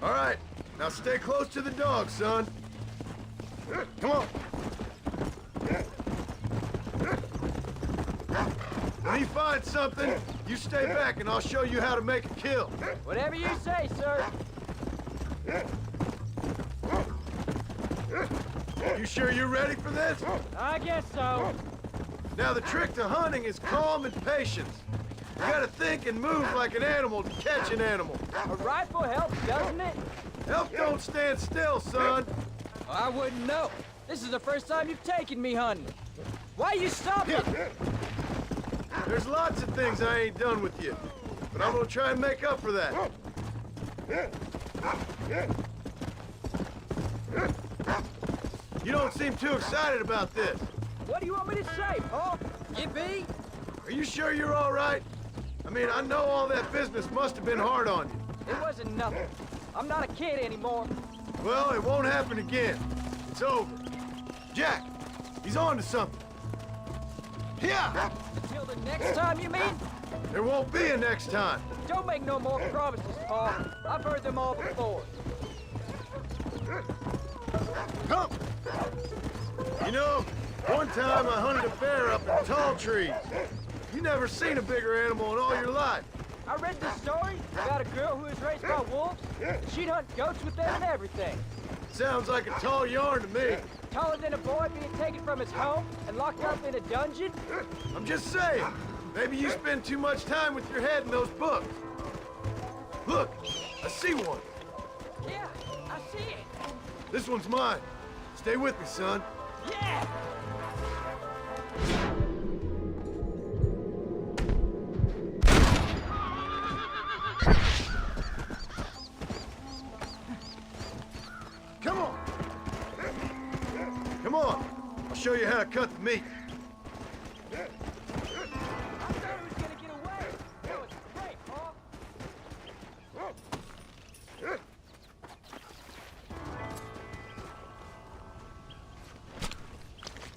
All right, now stay close to the dog, son. Come on. When he finds something, you stay back and I'll show you how to make a kill. Whatever you say, sir. You sure you're ready for this? I guess so. Now the trick to hunting is calm and patience. You gotta think and move like an animal to catch an animal. A rifle helps, doesn't it? Elk don't stand still, son. I wouldn't know. This is the first time you've taken me hunting. Why you stopping? There's lots of things I ain't done with you, but I'm gonna try and make up for that. You don't seem too excited about this. What do you want me to say, Paul? Yippee? Are you sure you're all right? I mean, I know all that business must have been hard on you. It wasn't nothing. I'm not a kid anymore. Well, it won't happen again. It's over. Jack, he's on to something. Yeah! Until the next time, you mean? There won't be a next time. Don't make no more promises, Paul. I've heard them all before. Come! You know, one time I hunted a bear up in tall trees. You never seen a bigger animal in all your life. I read this story about a girl who was raised by wolves. She'd hunt goats with them and everything. Sounds like a tall yarn to me. Taller than a boy being taken from his home and locked up in a dungeon? I'm just saying, maybe you spend too much time with your head in those books. Look, I see one. Yeah, I see it. This one's mine. Stay with me, son. Yeah! Come on! Come on! I'll show you how to cut the meat. I thought he was gonna get away. That was great, Paul.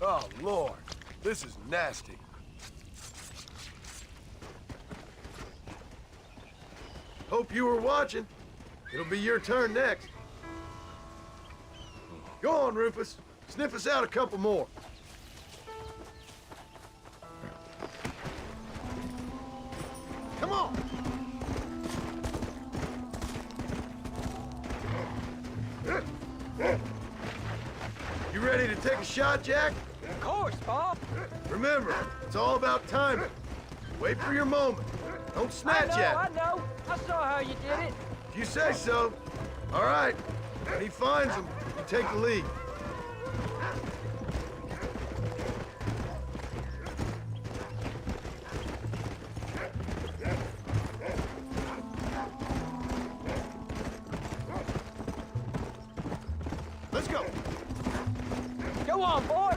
Oh, Lord. This is nasty. Hope you were watching. It'll be your turn next. Go on, Rufus. Sniff us out a couple more. Come on! You ready to take a shot, Jack? Of course, Paul. Remember, it's all about timing. Wait for your moment. Don't snatch at it. I know. I saw how you did it. If you say so. All right. When he finds him, you take the lead. Let's go. Go on, boy.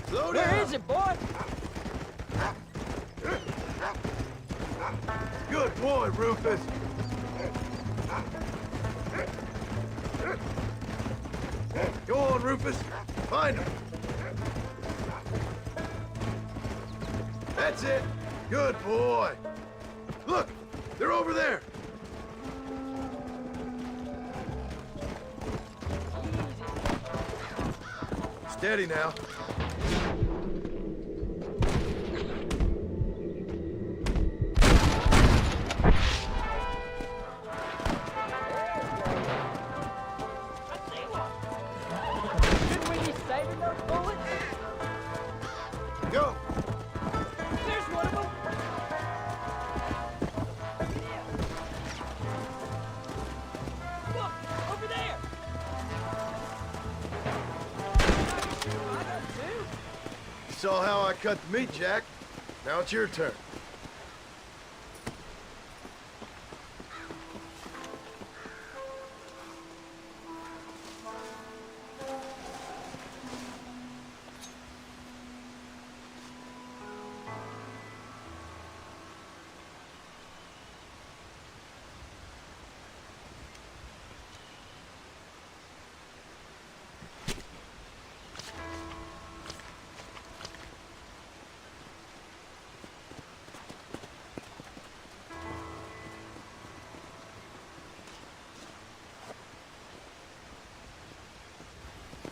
Slow down. Where is it, boy? Good boy, Rufus. Go on, Rufus. Find him. That's it. Good boy. Look, they're over there. Steady now. Go! There's one of them! Look! Over there! I got two! You saw how I cut the meat, Jack. Now it's your turn.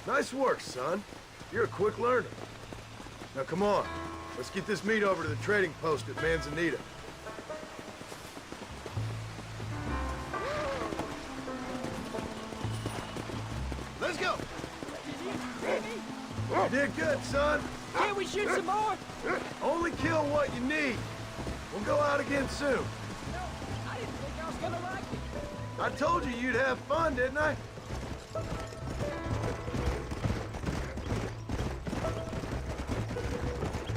Nice work, son. You're a quick learner. Now come on, let's get this meat over to the trading post at Manzanita. Let's go! You did good, son. Can't we shoot some more? Only kill what you need. We'll go out again soon. I didn't think I was gonna like it. I told you you'd have fun, didn't I?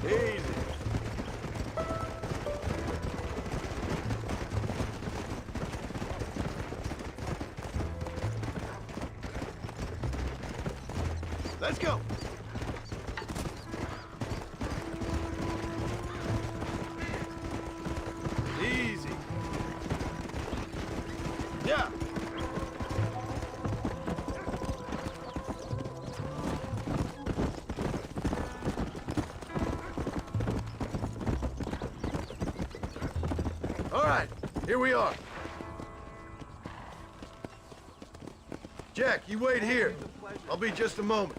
Easy. Let's go. Easy. Yeah. All right, here we are. Jack, you wait here. I'll be just a moment.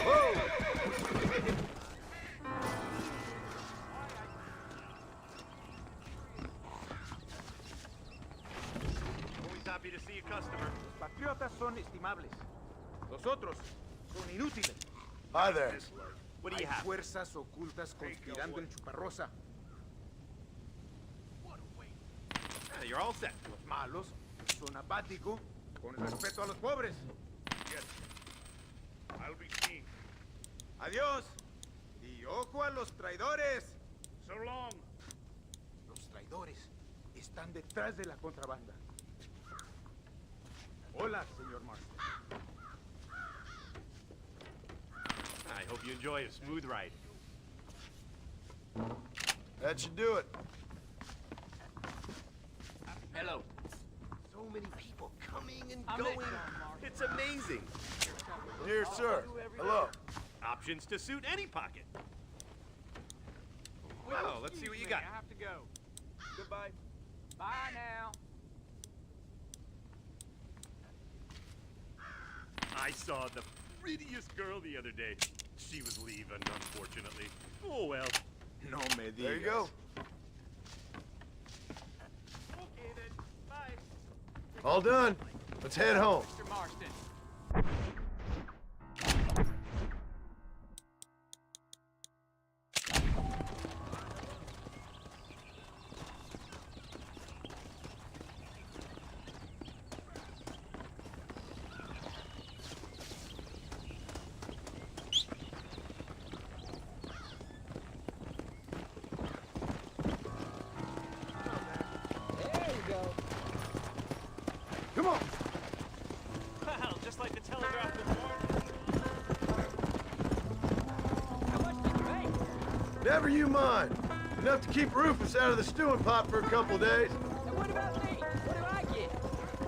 Whoa! Always happy to see a customer. Patriotas son estimables. Los otros son inútiles. Hi there. What do you Hay have? fuerzas ocultas conspirando en Chuparrosa. You're all set. Los malos son apáticos con respeto a los pobres. Yes. I'll be seeing. Adiós. Y ojo a los traidores. So long. Los traidores están detrás de la contrabanda. Hola, señor Marston. I hope you enjoy a smooth ride. That should do it. Hello. So many people coming and I'm going. Nick. It's amazing. Dear sir, hello. Options to suit any pocket. Well, let's see what you got. I have to go. Goodbye. Bye now. I saw the prettiest girl the other day. She was leaving, unfortunately. Oh well. No me digas. There you go. Okay then. Bye. All done. Let's head home. Mr. Marston. Come on. Well, just like the telegraph before. How much did you make? Never you mind. Enough to keep Rufus out of the stewing pot for a couple days. And what about me? What do I get?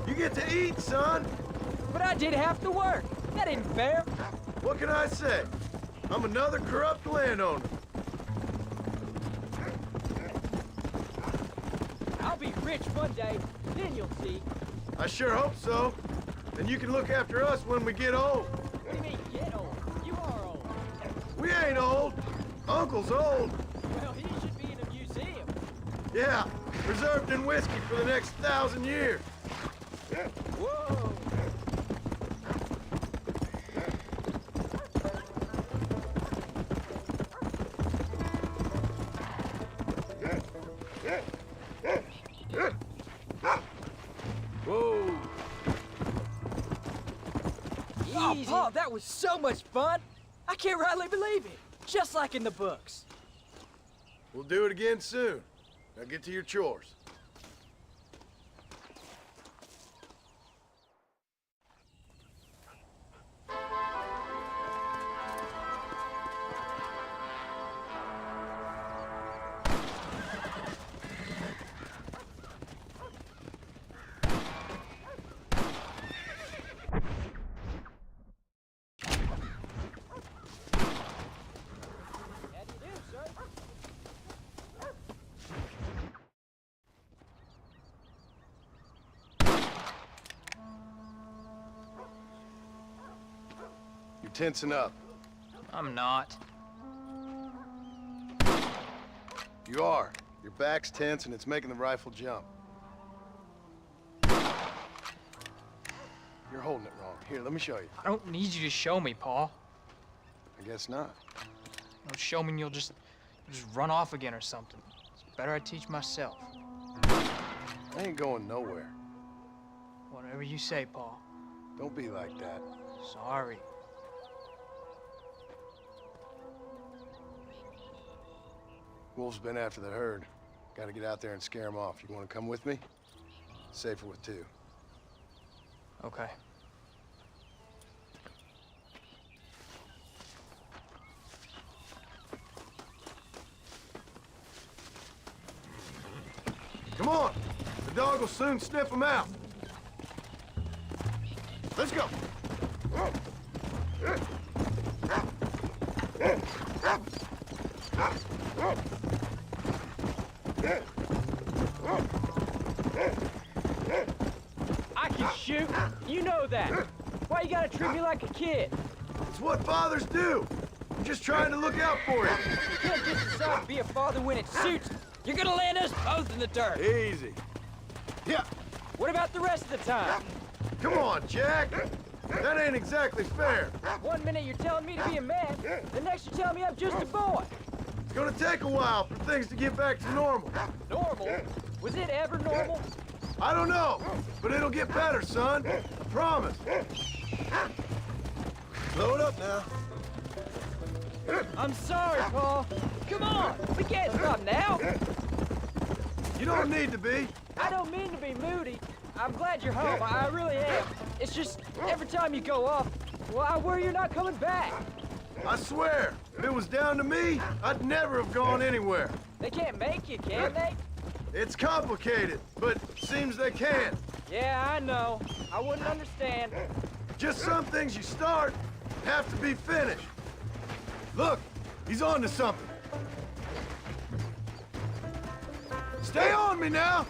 You get to eat, son. But I did half the work. That ain't fair. What can I say? I'm another corrupt landowner. I'll be rich one day. Then you'll see. I sure hope so. And you can look after us when we get old. What do you mean, get old? You are old. We ain't old. Uncle's old. Well, he should be in a museum. Yeah, preserved in whiskey for the next 1,000 years. Whoa! Whoa! Oh, Paul, that was so much fun! I can't rightly believe it. Just like in the books. We'll do it again soon. Now get to your chores. You're tensing up. I'm not. You are. Your back's tense and it's making the rifle jump. You're holding it wrong. Here, let me show you. I don't need you to show me, Paul. I guess not. Don't show me and you'll just run off again or something. It's better I teach myself. I ain't going nowhere. Whatever you say, Paul. Don't be like that. Sorry. Wolf's been after the herd. Gotta get out there and scare him off. You wanna come with me? Safer with two. Okay. Come on! The dog will soon sniff him out. Let's go! I can shoot. You know that. Why you gotta treat me like a kid? It's what fathers do. I'm just trying to look out for you. You can't just decide to be a father when it suits. You're gonna land us both in the dirt. Easy. Yeah. What about the rest of the time? Come on, Jack. That ain't exactly fair. 1 minute you're telling me to be a man, the next you're telling me I'm just a boy. It's gonna take a while for things to get back to normal. Normal? Was it ever normal? I don't know, but it'll get better, son. I promise. Load up now. I'm sorry, Paul. Come on, we can't stop now. You don't need to be. I don't mean to be moody. I'm glad you're home. I really am. It's just every time you go off, well, I worry you're not coming back. I swear, if it was down to me, I'd never have gone anywhere. They can't make you, can they? It's complicated, but seems they can. Yeah, I know. I wouldn't understand. Just some things you start have to be finished. Look, he's on to something. Stay on me now!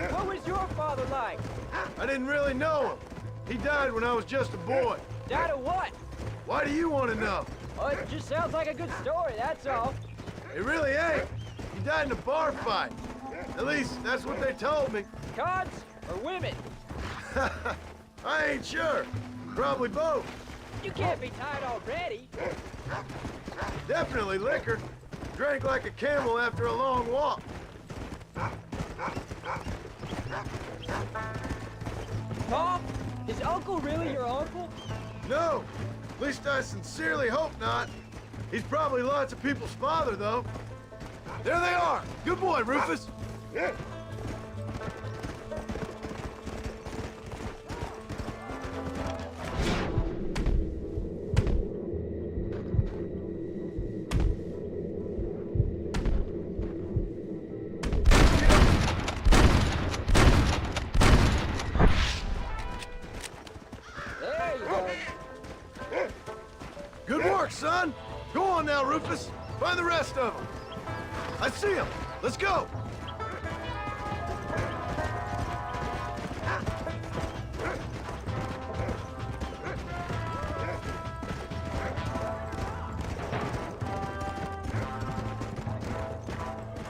What was your father like? I didn't really know him. He died when I was just a boy. Died of what? Why do you want to know? Oh, it just sounds like a good story, that's all. It really ain't. He died in a bar fight. At least, that's what they told me. Cards or women? I ain't sure. Probably both. You can't be tired already. Definitely liquor. Drank like a camel after a long walk. Paul, is Uncle really your uncle? No. At least I sincerely hope not. He's probably lots of people's father, though. There they are. Good boy, Rufus. There you go. Good work, son. Go on now, Rufus. Find the rest of them. I see them. Let's go.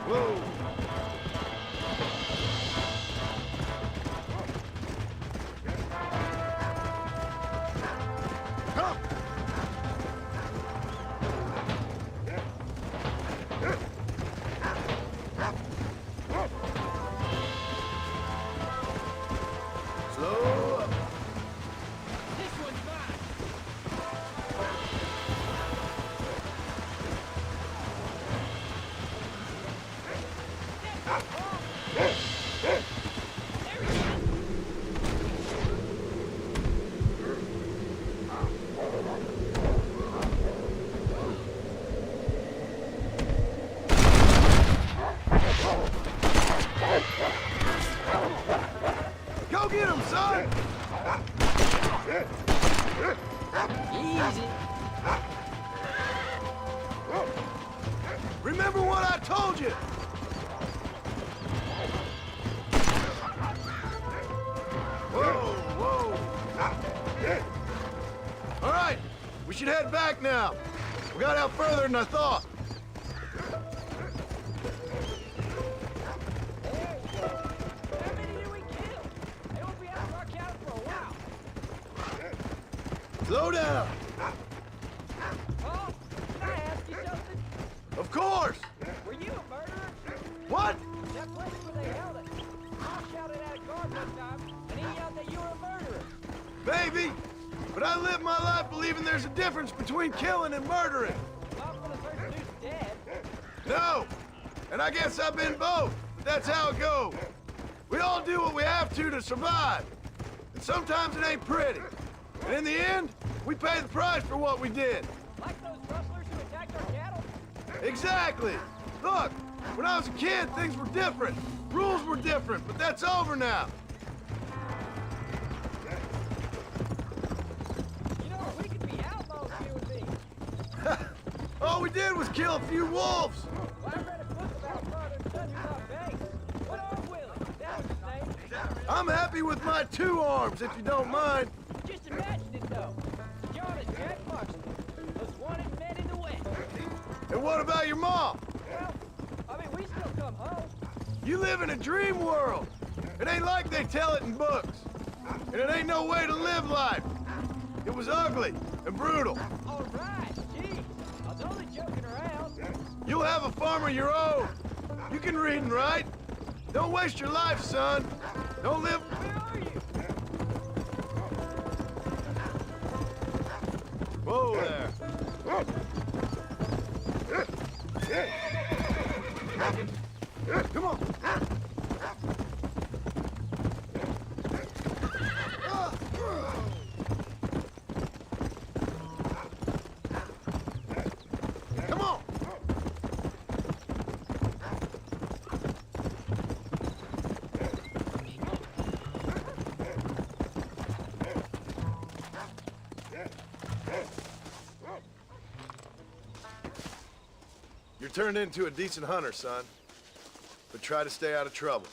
Whoa. Come. Go get him, son! Easy. Remember what I told you! Whoa, whoa! All right, we should head back now. We got out further than I thought. Slow down. Oh, can I ask you something? Of course. Were you a murderer? What? That place where they held it. I shouted at a guard one time, and he yelled that you were a murderer. Maybe. But I live my life believing there's a difference between killing and murdering. Not for the person who's dead. No. And I guess I've been both. But that's how it goes. We all do what we have to survive. And sometimes it ain't pretty. And in the end, we pay the price for what we did. Like those rustlers who attacked our cattle? Exactly. Look, when I was a kid, things were different. Rules were different, but that's over now. You know, we could be outlaws, you and me. All we did was kill a few wolves. Well, I read a book about a father and son who got bangs. What arm Willie? That was his name. I'm happy with my 2 arms, if you don't mind. Just imagine it, though. John and Jack Marston, most wanted men in the West. And what about your mom? Well, I mean, we still come home. You live in a dream world. It ain't like they tell it in books. And it ain't no way to live life. It was ugly and brutal. All right, geez. I was only joking around. You'll have a farm of your own. You can read and write. Don't waste your life, son. Don't live... Where are you? Whoa there. Come on. Come on. You're turned into a decent hunter, son. But try to stay out of trouble.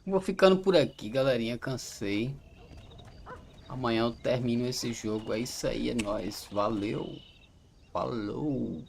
Vou ficando por aqui, galerinha. Cansei. Amanhã eu termino esse jogo. É isso aí, é nóis. Valeu. Falou.